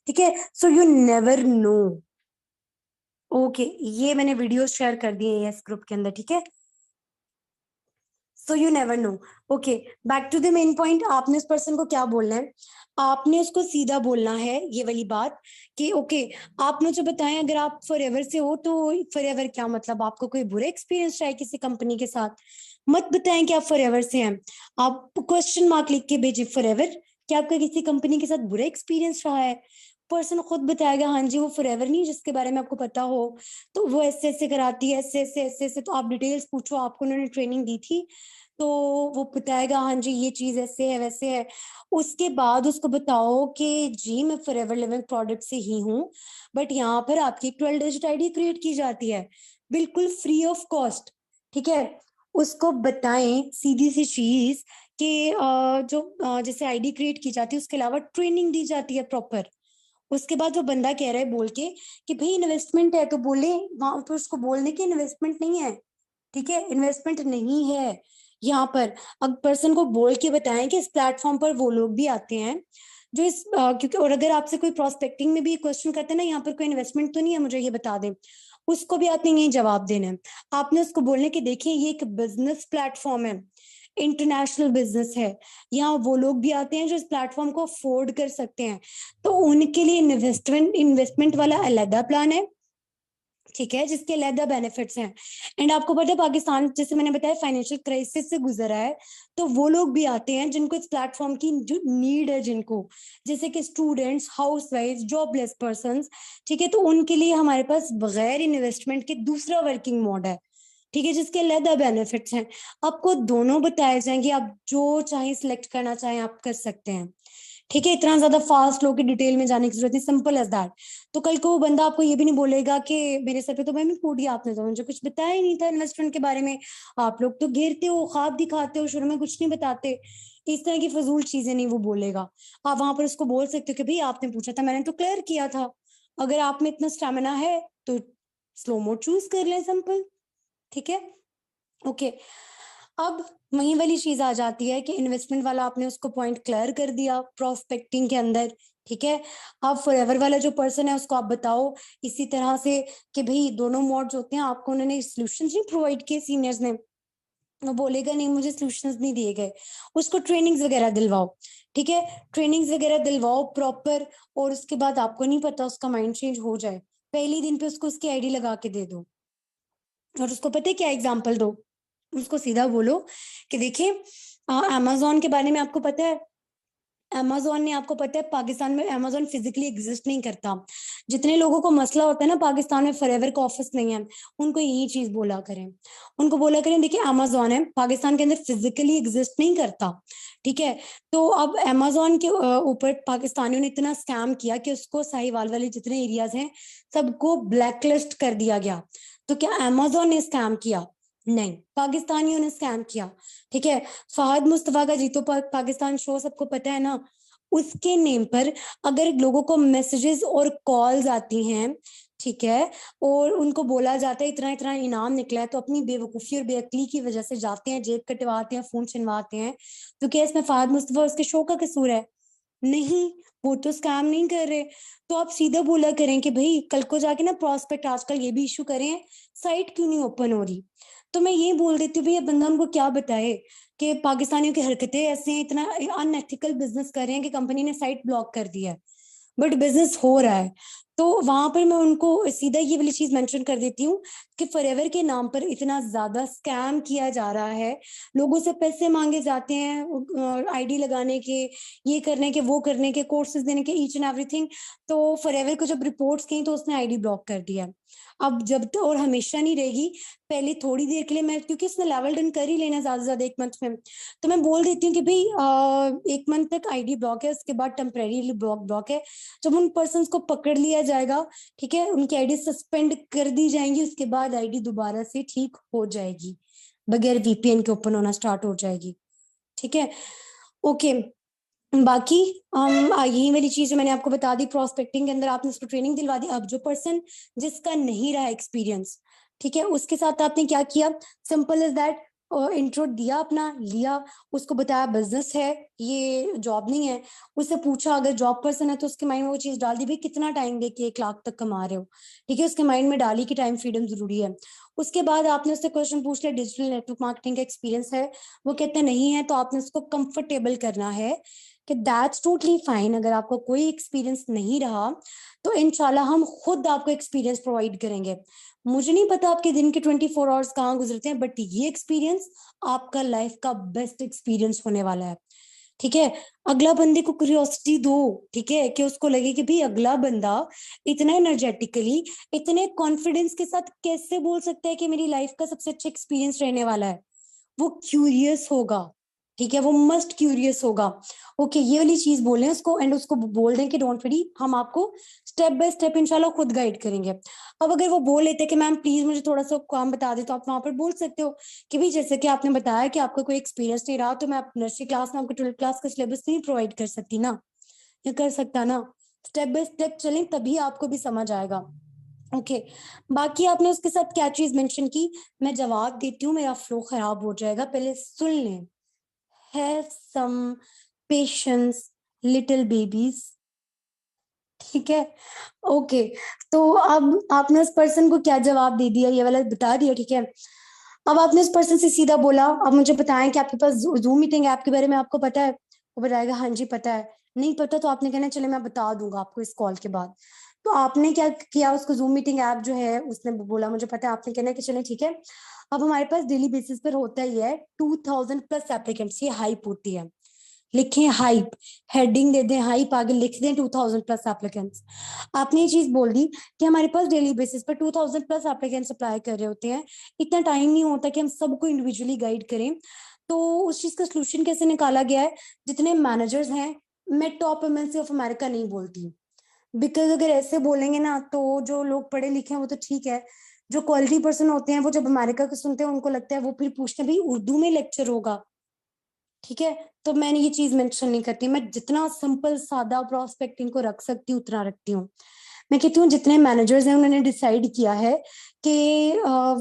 ठीक है। So you never know. Okay, ये मैंने वीडियो शेयर कर दिए हैं इस ग्रुप के अंदर, ठीक है। So you never know. Okay, back to the main point. आपने उस पर्सन को क्या बोलना है? आपने उसको सीधा बोलना है ये वाली बात कि ओके, आप मुझे बताएं, अगर आप फॉरएवर से हो तो फॉरएवर क्या मतलब? आपको कोई बुरा एक्सपीरियंस रहा है किसी कंपनी के साथ? मत बताएं कि आप फॉरएवर से हैं। आप क्वेश्चन मार्क लिख के भेजिए फॉरएवर, क्या आपका किसी कंपनी के साथ बुरा एक्सपीरियंस रहा है? पर्सन खुद बताएगा हाँ जी वो फॉरएवर नहीं जिसके बारे में आपको पता हो, तो वो ऐसे ऐसे कराती है, ऐसे ऐसे ऐसे ऐसे, तो आप डिटेल्स पूछो, आपको उन्होंने ट्रेनिंग दी थी, तो वो बताएगा हाँ जी ये चीज ऐसे है वैसे है। उसके बाद उसको बताओ कि जी मैं फॉरएवर लिविंग प्रोडक्ट से ही हूँ, बट यहाँ पर आपकी 12 डिजिट आईडी क्रिएट की जाती है बिल्कुल फ्री ऑफ कॉस्ट। ठीक है, उसको बताएं सीधी सी चीज कि जो जैसे आईडी क्रिएट की जाती है उसके अलावा ट्रेनिंग दी जाती है प्रॉपर। उसके बाद जो बंदा कह रहा है बोल के कि भाई इन्वेस्टमेंट है, तो बोले वहां पर उसको बोलने की इन्वेस्टमेंट नहीं है। ठीक है, इन्वेस्टमेंट नहीं है यहाँ पर। अब पर्सन को बोल के बताएं कि इस प्लेटफॉर्म पर वो लोग भी आते हैं जो इस क्योंकि, और अगर आपसे कोई प्रोस्पेक्टिंग में भी क्वेश्चन करते हैं ना, यहाँ पर कोई इन्वेस्टमेंट तो नहीं है, मुझे ये बता दें, उसको भी आपने यही जवाब देना है। आपने उसको बोलने के देखिए ये एक बिजनेस प्लेटफॉर्म है, इंटरनेशनल बिजनेस है, यहाँ वो लोग भी आते हैं जो इस प्लेटफॉर्म को अफोर्ड कर सकते हैं, तो उनके लिए इन्वेस्टमेंट वाला अलग प्लान है। ठीक है, जिसके अलग बेनिफिट्स हैं। एंड आपको पता है पाकिस्तान जैसे मैंने बताया फाइनेंशियल क्राइसिस से गुजरा है, तो वो लोग भी आते हैं जिनको इस प्लेटफॉर्म की जो नीड है, जिनको जैसे कि स्टूडेंट्स, हाउसवाइफ, जॉबलेस पर्सन। ठीक है, तो उनके लिए हमारे पास बगैर इन्वेस्टमेंट के दूसरा वर्किंग मोड है। ठीक है, जिसके अलग बेनिफिट्स हैं। आपको दोनों बताए जाएंगे, आप जो चाहे सिलेक्ट करना चाहें आप कर सकते हैं। ठीक है, इतना ज्यादा फास्ट लोग की डिटेल में जाने की जरूरत नहीं, सिंपल एज दैट। तो कल को वो बंदा आपको ये भी नहीं बोलेगा कि मेरे सर पे तो मैम फूट गया, आपने तो मुझे कुछ बताया ही नहीं था इन्वेस्टमेंट के बारे में, आप लोग तो घेरते हो, ख्वाब दिखाते हो, शुरू में कुछ नहीं बताते, इस तरह की फजूल चीजें नहीं वो बोलेगा। आप वहां पर उसको बोल सकते हो कि भाई आपने पूछा था, मैंने तो क्लियर किया था, अगर आप में इतना स्टेमिना है तो स्लो मोड चूज कर लें, सिंपल। ठीक है, ओके। अब वही वाली चीज आ जाती है कि इन्वेस्टमेंट वाला आपने उसको पॉइंट क्लियर कर दिया प्रोस्पेक्टिंग के अंदर। ठीक है, अब फॉरएवर वाला जो पर्सन है उसको आप बताओ इसी तरह से कि भाई दोनों मोड्स होते हैं, आपको उन्होंने सोल्यूशन नहीं प्रोवाइड किए सीनियर्स ने, वो बोलेगा नहीं मुझे सोल्यूशंस नहीं दिए गए, उसको ट्रेनिंग्स वगैरह दिलवाओ। ठीक है, ट्रेनिंग्स वगैरह दिलवाओ प्रॉपर, और उसके बाद आपको नहीं पता उसका माइंड चेंज हो जाए, पहले दिन पे उसको उसकी आईडी लगा के दे दो, और उसको पता है क्या एग्जाम्पल दो, उसको सीधा बोलो कि देखिए अमेजोन के बारे में आपको पता है, अमेजोन ने आपको पता है पाकिस्तान में अमेजोन फिजिकली एग्जिस्ट नहीं करता। जितने लोगों को मसला होता है ना पाकिस्तान में फॉरएवर का ऑफिस नहीं है, उनको यही चीज बोला करें, उनको बोला करें देखिए अमेजोन है पाकिस्तान के अंदर फिजिकली एग्जिस्ट नहीं करता। ठीक है, तो अब अमेजोन के ऊपर पाकिस्तानियों ने इतना स्कैम किया कि उसको साहिवाल वाले जितने एरियाज हैं सबको ब्लैकलिस्ट कर दिया गया। तो क्या अमेजोन ने स्कैम किया? नहीं, पाकिस्तानियों ने स्कैम किया। ठीक है, फहद मुस्तफा का जीतो पाकिस्तान शो सबको पता है ना, उसके नेम पर अगर लोगों को मैसेजेस और कॉल्स आती हैं, ठीक है, और उनको बोला जाता है इतना इतना इनाम निकला है, तो अपनी बेवकूफी और बेअक्ली की वजह से जाते हैं, जेब कटवाते हैं, फोन छिनवाते हैं, तो क्या इसमें फहद मुस्तफा उसके शो का कसूर है? नहीं, वो तो स्कैम नहीं कर रहे। तो आप सीधा बोला करें कि भाई कल को जाके ना प्रोस्पेक्ट आजकल ये भी इशू करें, साइट क्यों नहीं ओपन हो रही? तो मैं ये बोल देती हूँ भैया बंदा उनको क्या बताए कि पाकिस्तानियों की हरकतें ऐसे हैं, इतना अनएथिकल बिजनेस कर रहे हैं कि कंपनी ने साइट ब्लॉक कर दिया है, बट बिजनेस हो रहा है। तो वहां पर मैं उनको सीधा ये वाली चीज मेंशन कर देती हूँ कि फॉरएवर के नाम पर इतना ज्यादा स्कैम किया जा रहा है, लोगों से पैसे मांगे जाते हैं आईडी लगाने के, ये करने के, वो करने के, कोर्सेज देने के, ईच एंड एवरीथिंग। तो फॉरएवर को जब रिपोर्ट्स की तो उसने आईडी ब्लॉक कर दिया। अब जब तो और हमेशा नहीं रहेगी, पहले थोड़ी देर के लिए मैं, क्योंकि उसने लेवल डन कर ही लेना ज्यादा से ज्यादा 1 मंथ में, तो मैं बोल देती हूँ कि भाई 1 मंथ तक आईडी ब्लॉक है, उसके बाद टेम्परेरी ब्लॉक है। जब उन पर्सन को पकड़ लिया जाएगा, ठीक है, उनकी आईडी सस्पेंड कर दी जाएंगी, उसके बाद आईडी दोबारा से ठीक हो जाएगी, बगैर वीपीएन के ओपन होना स्टार्ट हो जाएगी। ठीक है, ओके। बाकी यही वाली चीज जो मैंने आपको बता दी प्रोस्पेक्टिंग के अंदर, आपने उसको ट्रेनिंग दिलवा दी। अब जो पर्सन जिसका नहीं रहा एक्सपीरियंस, ठीक है, उसके साथ आपने क्या किया, सिंपल इज दैट, इंट्रो दिया, अपना लिया, उसको बताया बिजनेस है ये, जॉब नहीं है। उससे पूछा अगर जॉब पर्सन है तो उसके माइंड में वो चीज डाल दी, भाई कितना टाइम दे के 1 लाख तक कमा रहे हो, ठीक है, उसके माइंड में डाली कि टाइम फ्रीडम जरूरी है। उसके बाद आपने उससे क्वेश्चन पूछ लिया डिजिटल नेटवर्क मार्केटिंग का एक्सपीरियंस है, वो कहते नहीं है, तो आपने उसको कंफर्टेबल करना है कि दैट्स टोटली फाइन, अगर आपको कोई एक्सपीरियंस नहीं रहा तो इंशाल्लाह हम खुद आपको एक्सपीरियंस प्रोवाइड करेंगे। मुझे नहीं पता आपके दिन के 24 आवर्स कहाँ गुजरते हैं, बट ये एक्सपीरियंस आपका लाइफ का बेस्ट एक्सपीरियंस होने वाला है, ठीक है। अगला बंदे को क्यूरियोसिटी दो, ठीक है, कि उसको लगे कि भाई अगला बंदा इतना एनर्जेटिकली, इतने कॉन्फिडेंस के साथ कैसे बोल सकता है कि मेरी लाइफ का सबसे अच्छा एक्सपीरियंस रहने वाला है। वो क्यूरियस होगा, ठीक है, वो मस्ट क्यूरियस होगा। ओके, ये वाली चीज बोले उसको, एंड उसको बोल दें कि डोंट वरी, हम आपको स्टेप बाय स्टेप इंशाल्लाह खुद गाइड करेंगे। अब अगर वो बोल लेते कि मैम प्लीज मुझे थोड़ा सा काम बता दे, तो आप वहां पर बोल सकते हो कि भाई जैसे कि आपने बताया कि आपका कोई एक्सपीरियंस नहीं रहा, तो मैं नर्सरी क्लास में आपको 12th क्लास का सिलेबस नहीं प्रोवाइड कर सकती ना, ये कर सकता ना। स्टेप बाय स्टेप चलें तभी आपको भी समझ आएगा। ओके, बाकी आपने उसके साथ क्या चीज मेंशन की, मैं जवाब देती हूँ, मेरा फ्लो खराब हो जाएगा, पहले सुन लें। Have some patience little babies, ठीक है। ओके, तो अब आपने उस पर्सन को क्या जवाब दे दिया, ये वाला बता दिया, ठीक है। अब आपने उस पर्सन से सीधा बोला अब मुझे बताएं कि आपके पास जूम मीटिंग ऐप के बारे में आपको पता है। वो बताएगा हाँ जी पता है। नहीं पता तो आपने कहना चले मैं बता दूंगा आपको इस कॉल के बाद। तो आपने क्या किया, उसको जूम मीटिंग ऐप जो है उसने बोला मुझे पता है, आपने कहना कि चले ठीक है। अब हमारे पास डेली बेसिस पर होता ही है 2000+ एप्लीकेंट्स, ये हाइप होती है, लिखें हाइप, हेडिंग दे दें हाइप, आगे लिख दें 2000+ एप्लीकेंट्स। आपने ये चीज बोल दी कि हमारे पास डेली बेसिस पर 2000+ एप्लीकेंट्स अप्लाई कर रहे होते हैं, इतना टाइम नहीं होता कि हम सबको इंडिविजुअली गाइड करें। तो उस चीज का सोल्यूशन कैसे निकाला गया है, जितने मैनेजर्स हैं, मैं टॉप एमएनसी ऑफ अमेरिका नहीं बोलती, बिकॉज अगर ऐसे बोलेंगे ना तो जो लोग पढ़े लिखे हैं वो तो ठीक है, जो क्वालिटी पर्सन होते हैं वो जब अमेरिका के सुनते हैं उनको लगता है, वो फिर पूछते हैं भाई उर्दू में लेक्चर होगा, ठीक है। तो मैंने ये चीज मेंशन नहीं करती, मैं जितना सिंपल सादा प्रोस्पेक्टिंग को रख सकती हूँ उतना रखती हूँ। मैं कहती हूँ जितने मैनेजर्स हैं उन्होंने डिसाइड किया है कि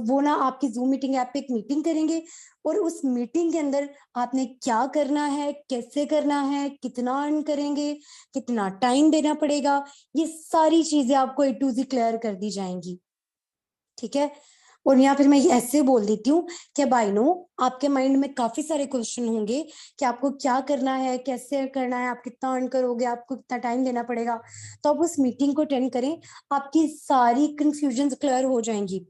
वो ना आपकी जूम मीटिंग ऐप पे एक मीटिंग करेंगे, और उस मीटिंग के अंदर आपने क्या करना है, कैसे करना है, कितना अर्न करेंगे, कितना टाइम देना पड़ेगा, ये सारी चीजें आपको A to Z क्लियर कर दी जाएंगी, ठीक है। और यहाँ फिर मैं ऐसे बोल देती हूँ कि भाई नो, आपके माइंड में काफी सारे क्वेश्चन होंगे कि आपको क्या करना है, कैसे करना है, आप कितना अर्न करोगे, आपको कितना टाइम देना पड़ेगा। तो आप उस मीटिंग को अटेंड करें, आपकी सारी कंफ्यूजन क्लियर हो जाएंगी।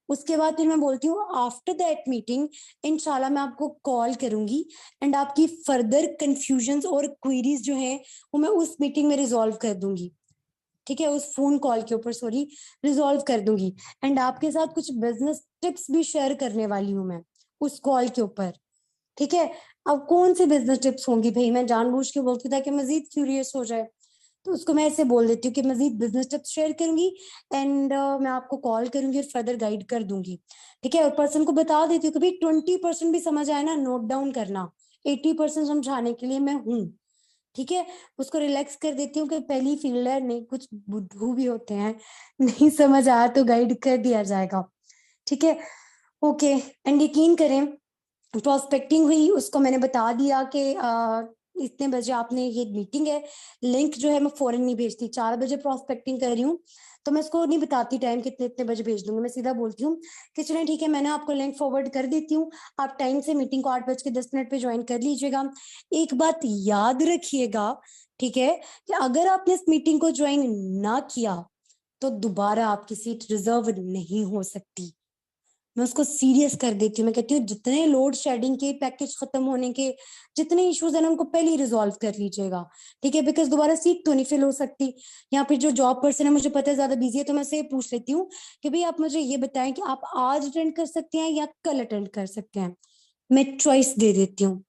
उसके बाद फिर मैं बोलती हूँ आफ्टर दैट मीटिंग इंशाल्लाह मैं आपको कॉल करूंगी, एंड आपकी फर्दर कंफ्यूजन और क्वेरीज जो है वो मैं उस मीटिंग में रिजॉल्व कर दूंगी, ठीक है, उस फोन कॉल के ऊपर, सॉरी, रिजॉल्व कर दूंगी। एंड आपके साथ कुछ बिजनेस टिप्स भी शेयर करने वाली हूँ मैं उस कॉल के ऊपर, ठीक है। अब कौन सी बिजनेस टिप्स होंगी भाई, मैं जानबूझ के बोलती हूँ ताकि मजीद क्यूरियस हो जाए, तो उसको मैं ऐसे बोल देती हूँ कि मजीद बिजनेस टिप्स शेयर करूंगी, एंड मैं आपको कॉल करूंगी और फर्दर गाइड कर दूंगी, ठीक है। और पर्सन को बता देती हूँ कि भाई 20% भी समझ आए ना नोट डाउन करना, 80% समझाने के लिए मैं हूँ, ठीक है। उसको रिलैक्स कर देती हूँ कि पहली फील्ड है, नहीं कुछ बुद्धू भी होते हैं, नहीं समझ आया तो गाइड कर दिया जाएगा, ठीक है। ओके, एंड यकीन करें प्रोस्पेक्टिंग हुई, उसको मैंने बता दिया कि इतने बजे आपने ये मीटिंग है, लिंक जो है मैं फौरन नहीं भेजती, 4 बजे प्रोस्पेक्टिंग कर रही हूँ तो मैं उसको नहीं बताती टाइम कितने इतने बजे भेज दूंगी, मैं सीधा बोलती हूँ कि चलें ठीक है मैंने आपको लिंक फॉरवर्ड कर देती हूँ, आप टाइम से मीटिंग को 8:10 पे ज्वाइन कर लीजिएगा। एक बात याद रखिएगा, ठीक है, कि अगर आपने इस मीटिंग को ज्वाइन ना किया तो दोबारा आपकी सीट रिजर्व नहीं हो सकती। मैं उसको सीरियस कर देती हूँ, मैं कहती हूँ जितने लोड शेडिंग के, पैकेज खत्म होने के जितने इश्यूज है ना उनको पहले ही रिजॉल्व कर लीजिएगा, ठीक है, बिकॉज दोबारा सीट तो नहीं फिल हो सकती। या फिर जो जॉब पर्सन है मुझे पता है ज्यादा बिजी है, तो मैं से पूछ लेती हूँ कि भाई आप मुझे ये बताएं कि आप आज अटेंड कर सकते हैं या कल अटेंड कर सकते हैं, मैं चॉइस दे देती हूँ।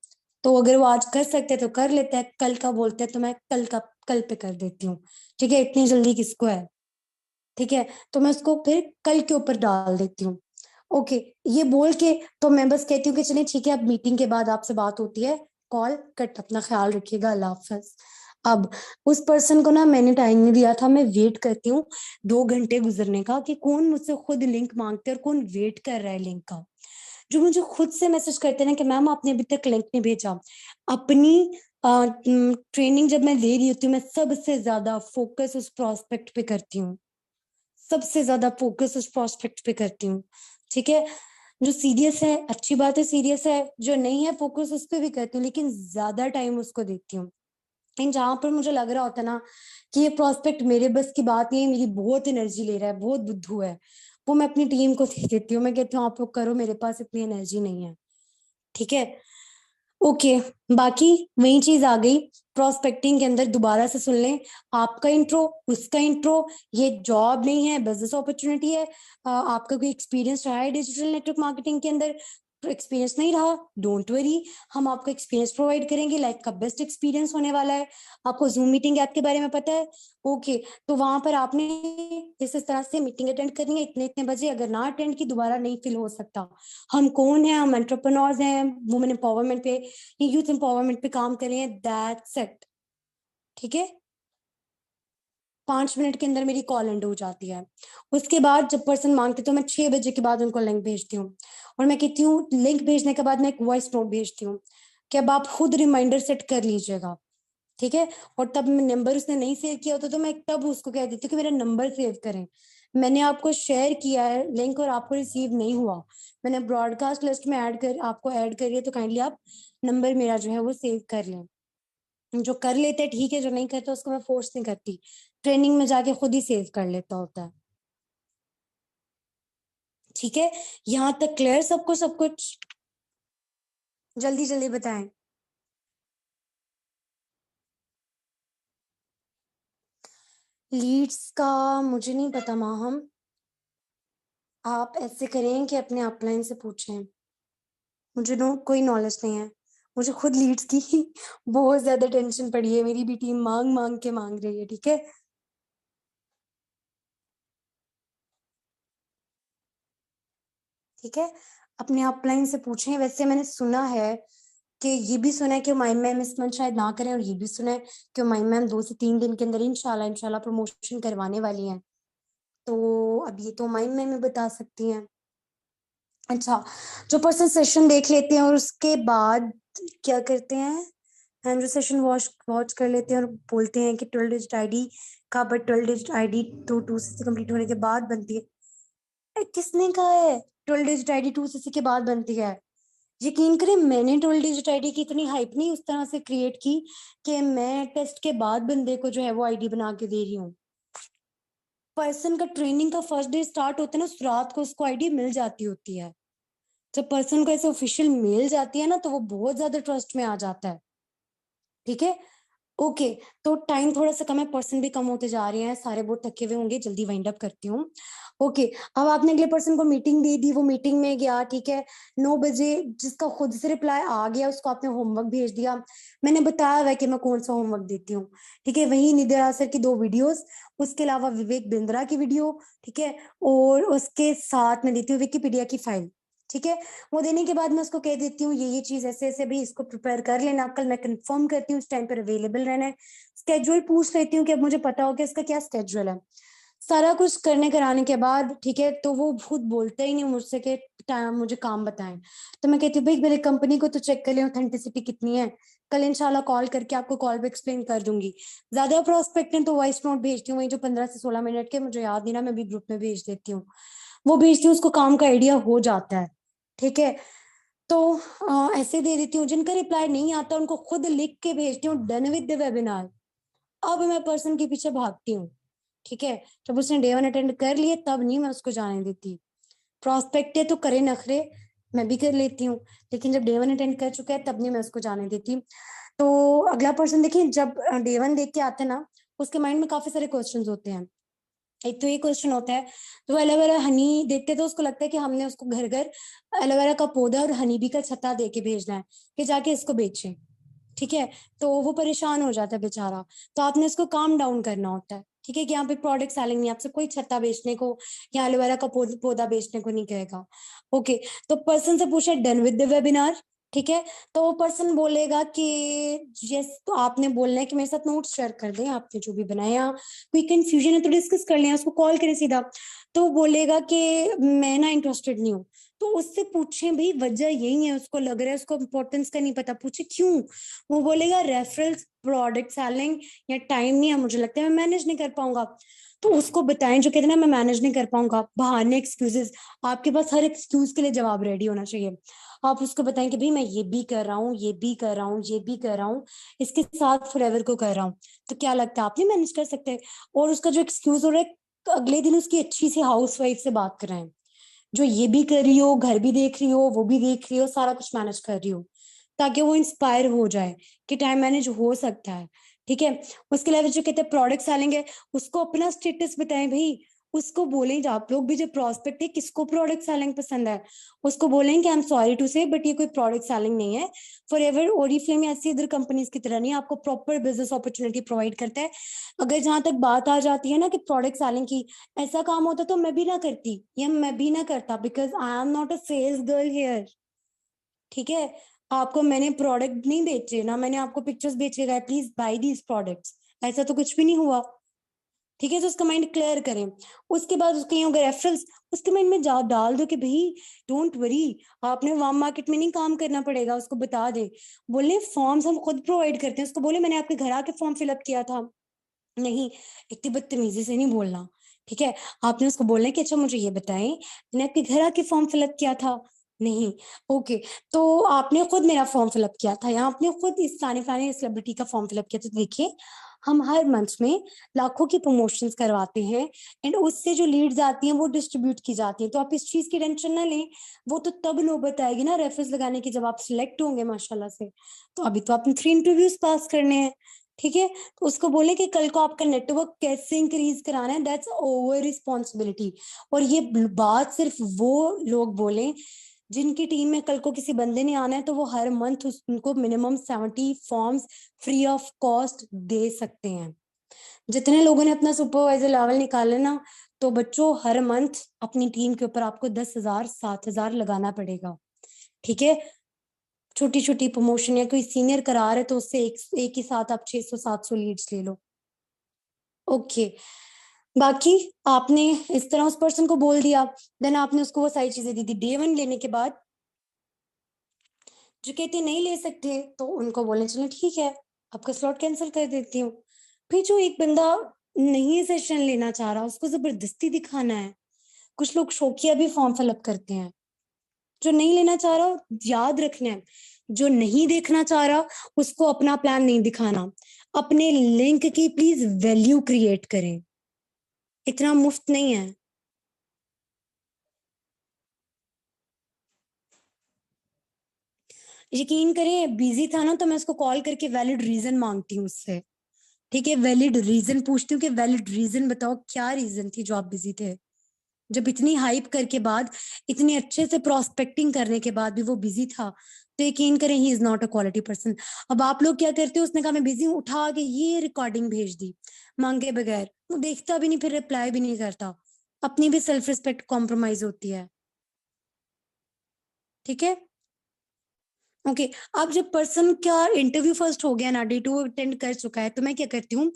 तो अगर वो आज कर सकते हैं तो कर लेते हैं, कल का बोलते हैं तो मैं कल पे कर देती हूँ, ठीक है, इतनी जल्दी किसको है, ठीक है। तो मैं उसको फिर कल के ऊपर डाल देती हूँ। ओके, ये बोल के तो मैं बस कहती हूँ कि चलिए ठीक है अब मीटिंग के बाद आपसे बात होती है, कॉल कट, अपना ख्याल रखिएगा, अल्लाह हाफिज। अब उस पर्सन को ना मैंने टाइम नहीं दिया था, मैं वेट करती हूँ 2 घंटे गुजरने का कि कौन मुझसे खुद लिंक मांगते और कौन वेट कर रहा है लिंक का। जो मुझे खुद से मैसेज करते हैं ना कि मैम आपने अभी तक लिंक नहीं भेजा। अपनी ट्रेनिंग जब मैं ले रही होती हूँ, मैं सबसे ज्यादा फोकस उस प्रोस्पेक्ट पे करती हूँ, सबसे ज्यादा फोकस उस प्रोस्पेक्ट पे करती हूँ। ठीक है, जो सीरियस है अच्छी बात है, सीरियस है, जो नहीं है फोकस उस पर भी करती हूँ, लेकिन ज्यादा टाइम उसको देती हूँ। लेकिन जहां पर मुझे लग रहा होता है ना कि ये प्रोस्पेक्ट मेरे बस की बात नहीं है, मेरी बहुत एनर्जी ले रहा है, बहुत बुद्धू है, वो मैं अपनी टीम को दे देती हूँ। मैं कहती हूँ आप लोग करो, मेरे पास इतनी एनर्जी नहीं है। ठीक है, ओके। बाकी वही चीज आ गई, प्रोस्पेक्टिंग के अंदर दोबारा से सुन लें, आपका इंट्रो, उसका इंट्रो, ये जॉब नहीं है, बिजनेस अपॉर्चुनिटी है। आपका कोई एक्सपीरियंस रहा है डिजिटल नेटवर्क मार्केटिंग के अंदर? एक्सपीरियंस नहीं रहा, डोंट वरी, हम आपको एक्सपीरियंस प्रोवाइड करेंगे, लाइफ का बेस्ट एक्सपीरियंस होने वाला है। आपको जूम मीटिंग ऐप के बारे में पता है? ओके, तो वहां पर आपने इस तरह से मीटिंग अटेंड करनी है इतने इतने बजे, अगर ना अटेंड की दोबारा नहीं फिल हो सकता। हम कौन है? हम एंटरप्रेन्योर्स हैं, वुमेन एम्पावरमेंट पे, यूथ एम्पावरमेंट पे काम कर रहे हैं, दैट्स इट। ठीक है, 5 मिनट के अंदर मेरी कॉल एंड हो जाती है। उसके बाद जब पर्सन मांगते तो मैं 6 बजे के बाद उनको लिंक भेजती हूँ, और मैं कहती हूँ लिंक भेजने के बाद मैं एक वॉइस नोट भेजती हूँ कि अब आप खुद रिमाइंडर सेट कर लीजिएगा। ठीक है, और तब नंबर उसने नहीं सेव किया होता तो मैं तब उसको कह देती हूँ कि मेरा नंबर सेव करें, मैंने आपको शेयर किया है लिंक और आपको रिसीव नहीं हुआ, मैंने ब्रॉडकास्ट लिस्ट में ऐड कर आपको ऐड करिए, तो काइंडली आप नंबर मेरा जो है वो सेव कर लें। जो कर लेते हैं ठीक है, जो नहीं करते उसको मैं फोर्स नहीं करती, ट्रेनिंग में जाके खुद ही सेव कर लेता होता है। ठीक है, यहाँ तक क्लियर सबको सब कुछ? जल्दी जल्दी बताएं। लीड्स का मुझे नहीं पता माहम, आप ऐसे करें कि अपने अपलाइन से पूछें, मुझे कोई नॉलेज नहीं है। मुझे खुद लीड्स की बहुत ज्यादा टेंशन पड़ी है, मेरी भी टीम मांग मांग के मांग रही है। ठीक है, ठीक है, अपने अपलाइन से पूछें। वैसे मैंने सुना है कि ये भी सुना है कि माइम मैम इस मंथ शायद ना करें, और ये भी सुना है कि माइम मैम 2 से 3 दिन के अंदर इंशाल्लाह इंशाल्लाह प्रमोशन करवाने वाली हैं। तो अब ये तो माइम मैम ही बता सकती हैं। अच्छा, जो पर्सन सेशन देख लेते हैं और उसके बाद क्या करते हैं, हम जो सेशन वॉच वॉच कर लेते हैं और बोलते हैं कि 12 डिजिट आईडी का, बट 12 डिजिट आईडी तो 2 से कंप्लीट होने के बाद बनती है। किसने कहा है 12 डिजिट आईडी 2 के बाद बनती है? यकीन करें, मैंने 12 डिजिट आईडी की इतनी हाइप नहीं उस तरह से क्रिएट की कि मैं टेस्ट के बाद बंदे को जो है वो आईडी बना के दे रही हूँ। पर्सन का ट्रेनिंग का फर्स्ट डे स्टार्ट होता है ना, उस रात को उसको आईडी मिल जाती होती है। जब पर्सन को ऐसे ऑफिशियल मेल जाती है ना, तो वो बहुत ज्यादा ट्रस्ट में आ जाता है। ठीक है, ओके। तो टाइम थोड़ा सा कम है, पर्सन भी कम होते जा रहे हैं, सारे बहुत थके हुए होंगे, जल्दी वाइंड अप करती हूँ। ओके, अब आपने अगले पर्सन को मीटिंग दे दी, वो मीटिंग में गया, ठीक है, 9 बजे, जिसका खुद से रिप्लाई आ गया उसको आपने होमवर्क भेज दिया। मैंने बताया हुआ है कि मैं कौन सा होमवर्क देती हूँ। ठीक है, वही निधिया सर की 2 वीडियोस, उसके अलावा विवेक बिंद्रा की वीडियो, ठीक है, और उसके साथ मैं देती हूँ विकिपीडिया की फाइल। ठीक है, वो देने के बाद मैं उसको कह देती हूँ ये चीज ऐसे ऐसे भी, इसको प्रिपेयर कर लेना, कल मैं कंफर्म करती हूँ उस टाइम पर अवेलेबल रहना है। स्केड्यूल पूछ लेती हूँ कि अब मुझे पता हो कि इसका क्या स्केड्यूल है। सारा कुछ करने कराने के बाद ठीक है, तो वो खुद बोलता ही नहीं मुझसे कि मुझे काम बताएं। तो मैं कहती हूँ भाई मेरे कंपनी को तो चेक कर ले ऑथेंटिसिटी कितनी है, कल इंशाल्लाह कॉल करके आपको कॉल पे एक्सप्लेन कर दूंगी। ज्यादा प्रोस्पेक्ट है तो वॉइस नोट भेजती हूँ, वही जो 15 से 16 मिनट के, मुझे याद नहीं ना, मैं भी ग्रुप में भेज देती हूँ, वो भेजती हूँ, उसको काम का आइडिया हो जाता है। ठीक है, तो ऐसे दे देती हूँ, जिनका रिप्लाई नहीं आता उनको खुद लिख के भेजती हूँ, डन विद द वेबिनार। अब मैं पर्सन के पीछे भागती हूँ। ठीक है, जब उसने डे 1 अटेंड कर लिए तब नहीं मैं उसको जाने देती। प्रोस्पेक्ट है तो करे नखरे, मैं भी कर लेती हूँ, लेकिन जब डे 1 अटेंड कर चुका है तब नहीं मैं उसको जाने देती। तो अगला पर्सन देखिए, जब डे 1 देख के आते हैं ना, उसके माइंड में काफी सारे क्वेश्चन होते हैं। एक तो ये क्वेश्चन होता है, तो एलोवेरा हनी देते तो उसको लगता है कि हमने उसको घर घर एलोवेरा का पौधा और हनी बी का छत्ता दे के भेजना है कि जाके इसको बेचे। ठीक है, तो वो परेशान हो जाता है बेचारा, तो आपने उसको काम डाउन करना होता है। ठीक है, कि यहाँ पे प्रोडक्ट सेलिंग नहीं, आपसे कोई छत्ता बेचने को या एलोवेरा का पौधा बेचने को नहीं कहेगा। ओके, तो पर्सन से पूछे डन विद द वेबिनार, ठीक है, तो वो पर्सन बोलेगा कि यस, तो आपने बोलना है कि मेरे साथ नोट्स शेयर कर दें आपने जो भी बनाया, कोई कंफ्यूजन है तो डिस्कस कर लें, उसको कॉल करें सीधा। तो वो बोलेगा कि मैं ना इंटरेस्टेड नहीं हूँ। तो उससे पूछें भाई वजह यही है, उसको लग रहा है, उसको इम्पोर्टेंस का नहीं पता, पूछे क्यों। वो बोलेगा रेफरल्स, प्रोडक्ट सेलिंग, या टाइम नहीं है, मुझे लगता है मैं मैनेज नहीं कर पाऊंगा। तो उसको बताएं, जो कहते हैं ना मैं मैनेज नहीं कर पाऊंगा, बहाने, एक्सक्यूजेस। आपके पास हर एक्सक्यूज के लिए जवाब रेडी होना चाहिए। आप उसको बताएं कि भाई मैं ये भी कर रहा हूँ, ये भी कर रहा हूँ, ये भी कर रहा हूँ, इसके साथ फॉरएवर को कर रहा हूँ। तो क्या लगता है आप नहीं मैनेज कर सकते? और उसका जो एक्सक्यूज हो रहा है, तो अगले दिन उसकी अच्छी सी हाउस वाइफ से बात कराएं, जो ये भी कर रही हो, घर भी देख रही हो, वो भी देख रही हो, सारा कुछ मैनेज कर रही हो, ताकि वो इंस्पायर हो जाए कि टाइम मैनेज हो सकता है। ठीक है। उसके अलावा जो कहते हैं प्रोडक्ट सेलिंग है, उसको अपना स्टेटस बताएं भाई। उसको बोलें, जो आप लोग भी जो प्रोस्पेक्ट है, किसको प्रोडक्ट सेलिंग पसंद है, उसको बोलें कि आई एम सॉरी टू से बट ये कोई प्रोडक्ट सेलिंग नहीं है। फॉरएवर ओरिफ्लेम ऐसी अदर कंपनीज की तरह नहीं, आपको प्रॉपर बिजनेस अपॉर्चुनिटी प्रोवाइड करता है। अगर जहां तक बात आ जाती है ना कि प्रोडक्ट सेलिंग की, ऐसा काम होता तो मैं भी ना करती, या मैं भी ना करता, because I am not a sales girl here. ठीक है। आपको मैंने प्रोडक्ट नहीं बेचे ना, मैंने आपको पिक्चर्स बेचे गए, प्लीज बाय दीज प्रोडक्ट्स, ऐसा तो कुछ भी नहीं हुआ। ठीक है, तो उसका माइंड क्लियर करें। उसके बाद उसके अगर रेफरेंस, उसके माइंड में जा डाल दो कि भाई डोंट वरी, आपने वार्म मार्केट में नहीं काम करना पड़ेगा, उसको बता दे। बोले फॉर्म्स हम खुद प्रोवाइड करते हैं, उसको बोले मैंने आपके घर आके फॉर्म फिलअप किया था। नहीं, इतनी बदतमीजी से नहीं बोलना। ठीक है। आपने उसको बोलना है कि अच्छा मुझे ये बताएं, मैंने आपके घर आके फॉर्म फिलअप किया था। नहीं। ओके। तो आपने खुद मेरा फॉर्म फिलअप किया था, या आपने खुद इस फलाने फलाने सेलिब्रिटी का फॉर्म फिलअप किया था। तो देखिए, हम हर मंथ में लाखों की प्रमोशंस करवाते हैं, एंड उससे जो लीड्स आती हैं वो डिस्ट्रीब्यूट की जाती हैं, तो आप इस चीज की टेंशन ना लें। वो तो तब नौबत आएगी ना रेफरेंस लगाने की, जब आप सिलेक्ट होंगे माशाल्लाह से। तो अभी तो आपने 3 इंटरव्यूज पास करने हैं। ठीक है। तो उसको बोले कि कल को आपका नेटवर्क कैसे इंक्रीज कराना है, दैट्स ओवर रिस्पॉन्सिबिलिटी। और ये बात सिर्फ वो लोग बोले जिनकी टीम में कल को किसी बंदे ने आना है, तो वो हर मंथ उनको minimum 70 forms free of cost दे सकते हैं। जितने लोगों ने अपना सुपरवाइजर लेवल निकाले ना, तो बच्चों हर मंथ अपनी टीम के ऊपर आपको 10,000 7,000 लगाना पड़ेगा। ठीक है। छोटी छोटी प्रमोशन, या कोई सीनियर करा रहे तो उससे एक ही साथ आप 600 700 लीड्स ले लो। ओके। बाकी आपने इस तरह उस पर्सन को बोल दिया, देन आपने उसको वो सारी चीजें दी थी। डे 1 लेने के बाद जो कहते नहीं ले सकते, तो उनको बोलने चलो ठीक है, आपका स्लॉट कैंसिल कर देती हूँ। फिर जो एक बंदा नहीं सेशन लेना चाह रहा, उसको जबरदस्ती दिखाना है। कुछ लोग शौकिया भी फॉर्म फिलअप करते हैं। जो नहीं लेना चाह रहा, याद रखना है, जो नहीं देखना चाह रहा उसको अपना प्लान नहीं दिखाना। अपने लिंक की प्लीज वैल्यू क्रिएट करें, इतना मुफ्त नहीं है। यकीन करें, बिजी था ना, तो मैं उसको कॉल करके वैलिड रीजन मांगती हूँ उससे। ठीक है, वैलिड रीजन पूछती हूँ कि वैलिड रीजन बताओ, क्या रीजन थी जो आप बिजी थे। जब इतनी हाइप करके बाद, इतने अच्छे से प्रोस्पेक्टिंग करने के बाद भी वो बिजी था, तो यकीन करें he is not a quality person. अब आप लोग क्या करते हो, उसने कहा मैं बिजी हूँ, उठा के ये रिकॉर्डिंग भेज दी मांगे बगैर, वो देखता भी नहीं, फिर रिप्लाई भी नहीं करता। अपनी भी सेल्फ रिस्पेक्ट कॉम्प्रोमाइज होती है। ठीक है। ओके। अब जब पर्सन का इंटरव्यू फर्स्ट हो गया ना, डे 2 अटेंड कर चुका है, तो मैं क्या करती हूँ,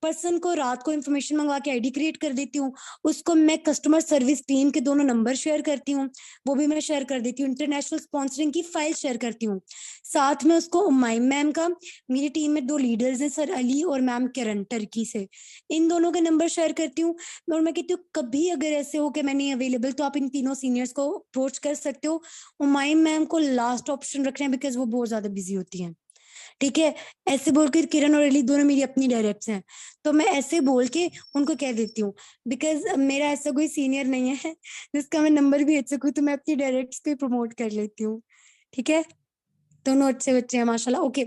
पर्सन को रात को इन्फॉर्मेशन मंगवा के आईडी क्रिएट कर देती हूँ। उसको मैं कस्टमर सर्विस टीम के दोनों नंबर शेयर करती हूँ, वो भी मैं शेयर कर देती हूँ। इंटरनेशनल स्पॉन्सरिंग की फाइल शेयर करती हूँ। साथ में उसको उमाइम मैम का, मेरी टीम में 2 लीडर्स हैं, सर अली और मैम किरण टर्की से, इन दोनों के नंबर शेयर करती हूँ। और मैं कहती हूँ कभी अगर ऐसे हो कि मैं नहीं अवेलेबल, तो आप इन तीनों सीनियर्स को अप्रोच कर सकते हो। हुमायूं मैम को लास्ट ऑप्शन रखना है, बिकॉज वो बहुत ज्यादा बिजी होती हैं। ठीक है। ऐसे बोलकर किरण और अली दोनों मेरी अपनी डायरेक्ट्स हैं, तो मैं ऐसे बोल के उनको कह देती हूँ, बिकॉज मेरा ऐसा कोई सीनियर नहीं है जिसका मैं नंबर भी भेज सकूँ, तो मैं अपनी डायरेक्ट्स को प्रमोट कर लेती हूँ। ठीक है। दोनों अच्छे बच्चे हैं माशाल्लाह। ओके।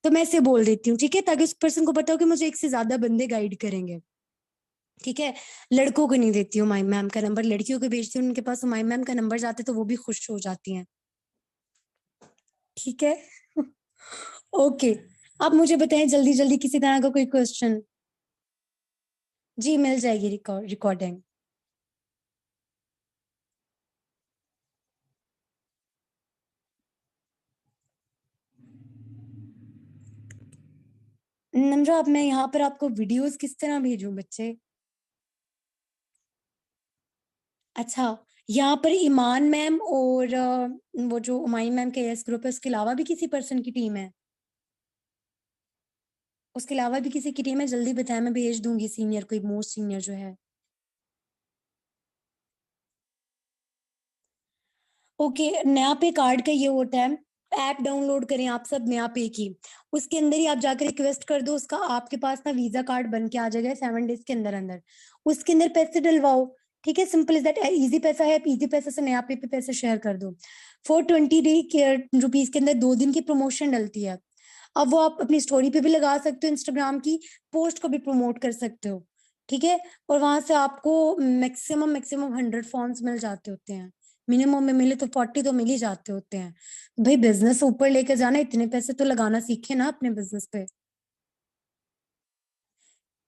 तो मैं ऐसे बोल देती हूँ, ठीक है, ताकि उस पर्सन को पता हो कि मुझे एक से ज्यादा बंदे गाइड करेंगे। ठीक है। लड़कों को नहीं देती हूँ माई मैम का नंबर, लड़कियों को भेजती हूँ, उनके पास माई मैम का नंबर जाते तो वो भी खुश हो जाती हैं। ठीक है। ओके। आप मुझे बताएं जल्दी जल्दी, किसी तरह का कोई क्वेश्चन? जी मिल जाएगी रिकॉर्डिंग। नम्रा, अब मैं यहाँ पर आपको वीडियोस किस तरह भेजूं बच्चे? अच्छा, यहाँ पर ईमान मैम और वो जो उमाई मैम के एस ग्रुप है, उसके अलावा भी किसी पर्सन की टीम है? उसके अलावा भी किसी की टीम है? जल्दी बताएं, मैं भेज दूंगी सीनियर, कोई मोस्ट सीनियर जो है। ओके, नया पे कार्ड का ये होता है, ऐप डाउनलोड करें आप सब नया पे की, उसके अंदर ही आप जाकर रिक्वेस्ट कर दो, उसका आपके पास ना वीजा कार्ड बन के आ जाएगा 7 डेज के अंदर अंदर। उसके अंदर पैसे डलवाओ, ठीक है, सिंपल इज दैट। इजी पैसा है, इजी पैसा से नया पे पैसे शेयर कर दो। 420 रुपीज के अंदर 2 दिन की प्रमोशन डलती है। अब वो आप अपनी स्टोरी पे भी लगा सकते हो, इंस्टाग्राम की पोस्ट को भी प्रमोट कर सकते हो, ठीक है। और वहां से आपको मैक्सिमम मैक्सिमम 100 फॉर्म्स मिल जाते होते हैं, मिनिमम में मिले तो 40 तो मिल ही जाते होते हैं। भाई बिजनेस ऊपर लेके जाना, इतने पैसे तो लगाना सीखे ना अपने बिजनेस पे,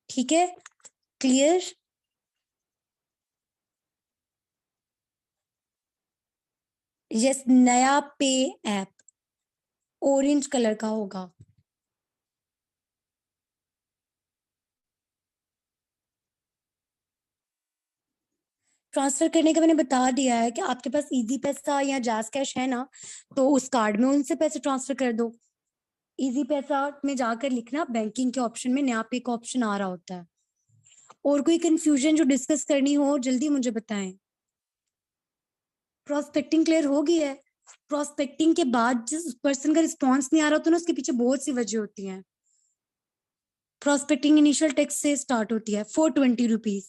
ठीक है। क्लियर? यस, नया पे ऐप ऑरेंज कलर का होगा। ट्रांसफर करने का मैंने बता दिया है कि आपके पास इजी पैसा या जास कैश है ना, तो उस कार्ड में उनसे पैसे ट्रांसफर कर दो। इजी पैसा में जाकर लिखना, बैंकिंग के ऑप्शन में नया पे का ऑप्शन आ रहा होता है। और कोई कंफ्यूजन जो डिस्कस करनी हो जल्दी मुझे बताएं। प्रोस्पेक्टिंग क्लियर हो गई है? प्रोस्पेक्टिंग के बाद जिस पर्सन का रिस्पॉन्स नहीं आ रहा होता ना, उसके पीछे बहुत सी वजह होती है। प्रोस्पेक्टिंग इनिशियल टेक्स्ट से स्टार्ट होती है, 420 रुपीज।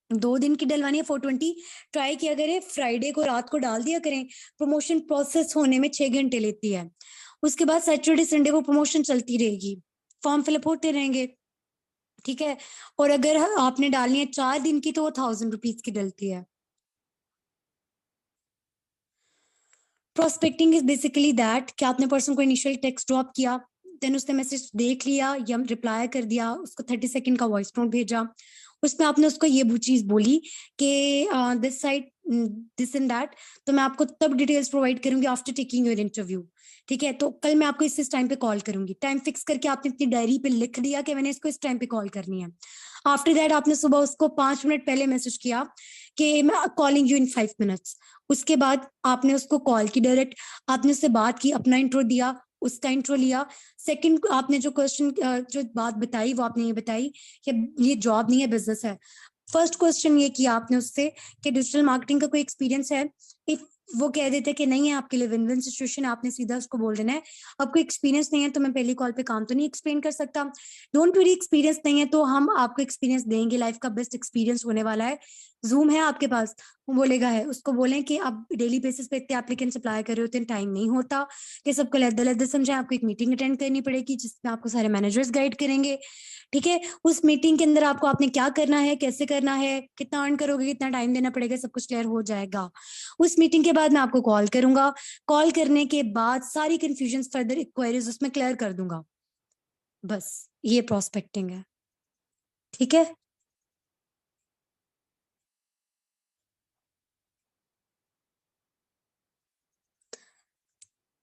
2 दिन की डलवानी है 420। ट्राई किया करें, फ्राइडे को रात को डाल दिया करें। प्रमोशन प्रोसेस होने में 6 घंटे लेती है। उसके बाद सैटरडे संडे को प्रमोशन चलती रहेगी, फॉर्म फिलअप होते रहेंगे, ठीक है। और अगर आपने डालनी है 4 दिन की तो वो 1000 रुपीज की डलती है। प्रोस्पेक्टिंग इज बेसिकली दैट कि आपने पर्सन को इनिशियल टेक्स्ट ड्रॉप किया, देन उसने मैसेज देख लिया या रिप्लाई कर दिया, उसको 30 सेकंड का वॉइस नोट भेजा, उसमें आपने उसको ये चीज बोली कि this side this and that, तो मैं आपको तब डिटेल्स प्रोवाइड करूंगी आफ्टर टेकिंग योर इंटरव्यू, ठीक है। तो कल मैं आपको इस टाइम पे कॉल करूंगी, टाइम फिक्स करके आपने अपनी डायरी पे लिख दिया कि मैंने इसको इस टाइम पे कॉल करनी है। आफ्टर दैट आपने सुबह उसको 5 मिनट पहले मैसेज किया कि मैं कॉलिंग यू इन 5 मिनट्स। उसके बाद आपने उसको कॉल की डायरेक्ट, आपने उससे बात की, अपना इंट्रो दिया, उसका इंट्रो लिया। सेकंड, आपने जो क्वेश्चन जो बात बताई वो आपने ये बताई कि ये जॉब नहीं है बिजनेस है। फर्स्ट क्वेश्चन ये किया आपने उससे कि डिजिटल मार्केटिंग का कोई एक्सपीरियंस है? इफ वो कह देते कि नहीं है आपके लिए विन विन सिचुएशन, आपने सीधा उसको बोल देना है आपको एक्सपीरियंस नहीं है तो मैं पहली कॉल पे काम तो नहीं एक्सप्लेन कर सकता, डोंट वरी, एक्सपीरियंस नहीं है तो हम आपको एक्सपीरियंस देंगे, लाइफ का बेस्ट एक्सपीरियंस होने वाला है। जूम है आपके पास? वो बोलेगा है, उसको बोलें कि आप डेली बेसिस पे इतने एप्लीकेंट्स अप्लाई कर रहे होते हैं, टाइम नहीं होता कि सबको लहदा लहदा समझाएं, आपको एक मीटिंग अटेंड करनी पड़ेगी जिसमें आपको सारे मैनेजर्स गाइड करेंगे, ठीक है। उस मीटिंग के अंदर आपको आपने क्या करना है, कैसे करना है, कितना अर्न करोगे, कितना टाइम देना पड़ेगा, सब कुछ क्लियर हो जाएगा। उस मीटिंग के बाद मैं आपको कॉल करूंगा, कॉल करने के बाद सारी कंफ्यूजन फर्दर इंक्वायरीज उसमें क्लियर कर दूंगा। बस ये प्रोस्पेक्टिंग है, ठीक है।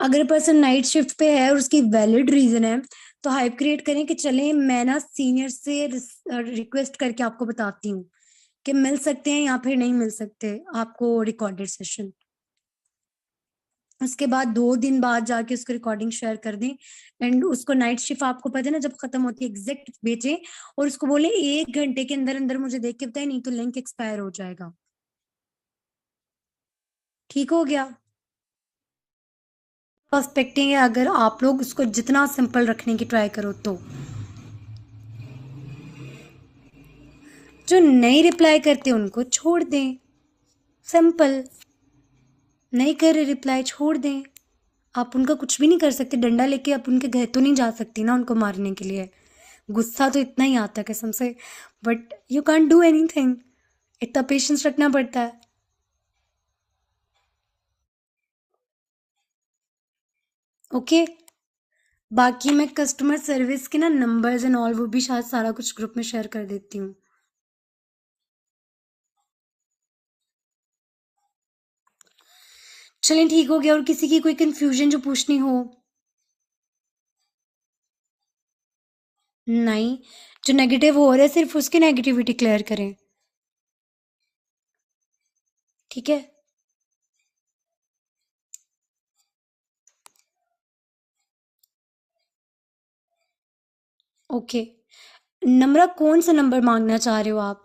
अगर पर्सन नाइट शिफ्ट पे है और उसकी वैलिड रीजन है तो हाइप क्रिएट करें कि चले मैं ना सीनियर से रिक्वेस्ट करके आपको बताती हूँ कि मिल सकते हैं या फिर नहीं मिल सकते आपको रिकॉर्डेड सेशन। उसके बाद 2 दिन बाद जाके उसको रिकॉर्डिंग शेयर कर दें। एंड उसको नाइट शिफ्ट आपको पता है ना जब खत्म होती है एग्जैक्ट भेजें, और उसको बोले 1 घंटे के अंदर अंदर मुझे देख के बताए, नहीं तो लिंक एक्सपायर हो जाएगा। ठीक हो गया? पर्सपेक्टिव है, अगर आप लोग उसको जितना सिंपल रखने की ट्राई करो तो। जो नहीं रिप्लाई करते उनको छोड़ दें, सिंपल। नहीं कर रहे रिप्लाई, छोड़ दें। आप उनका कुछ भी नहीं कर सकते, डंडा लेके आप उनके घर तो नहीं जा सकती ना उनको मारने के लिए। गुस्सा तो इतना ही आता है कसम से, but you can't do anything, इतना पेशेंस रखना पड़ता है। ओके, बाकी मैं कस्टमर सर्विस के ना नंबर्स एंड ऑल वो भी शायद सारा कुछ ग्रुप में शेयर कर देती हूँ। चलें ठीक हो गया, और किसी की कोई कंफ्यूजन जो पूछनी हो? नहीं, जो नेगेटिव हो रहा है सिर्फ उसकी नेगेटिविटी क्लियर करें। ठीक है। ओके। नम्रा, कौन सा नंबर मांगना चाह रहे हो आप?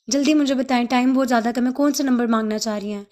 जल्दी मुझे बताएं, टाइम बहुत ज़्यादा कम है, कौन सा नंबर मांगना चाह रही हैं?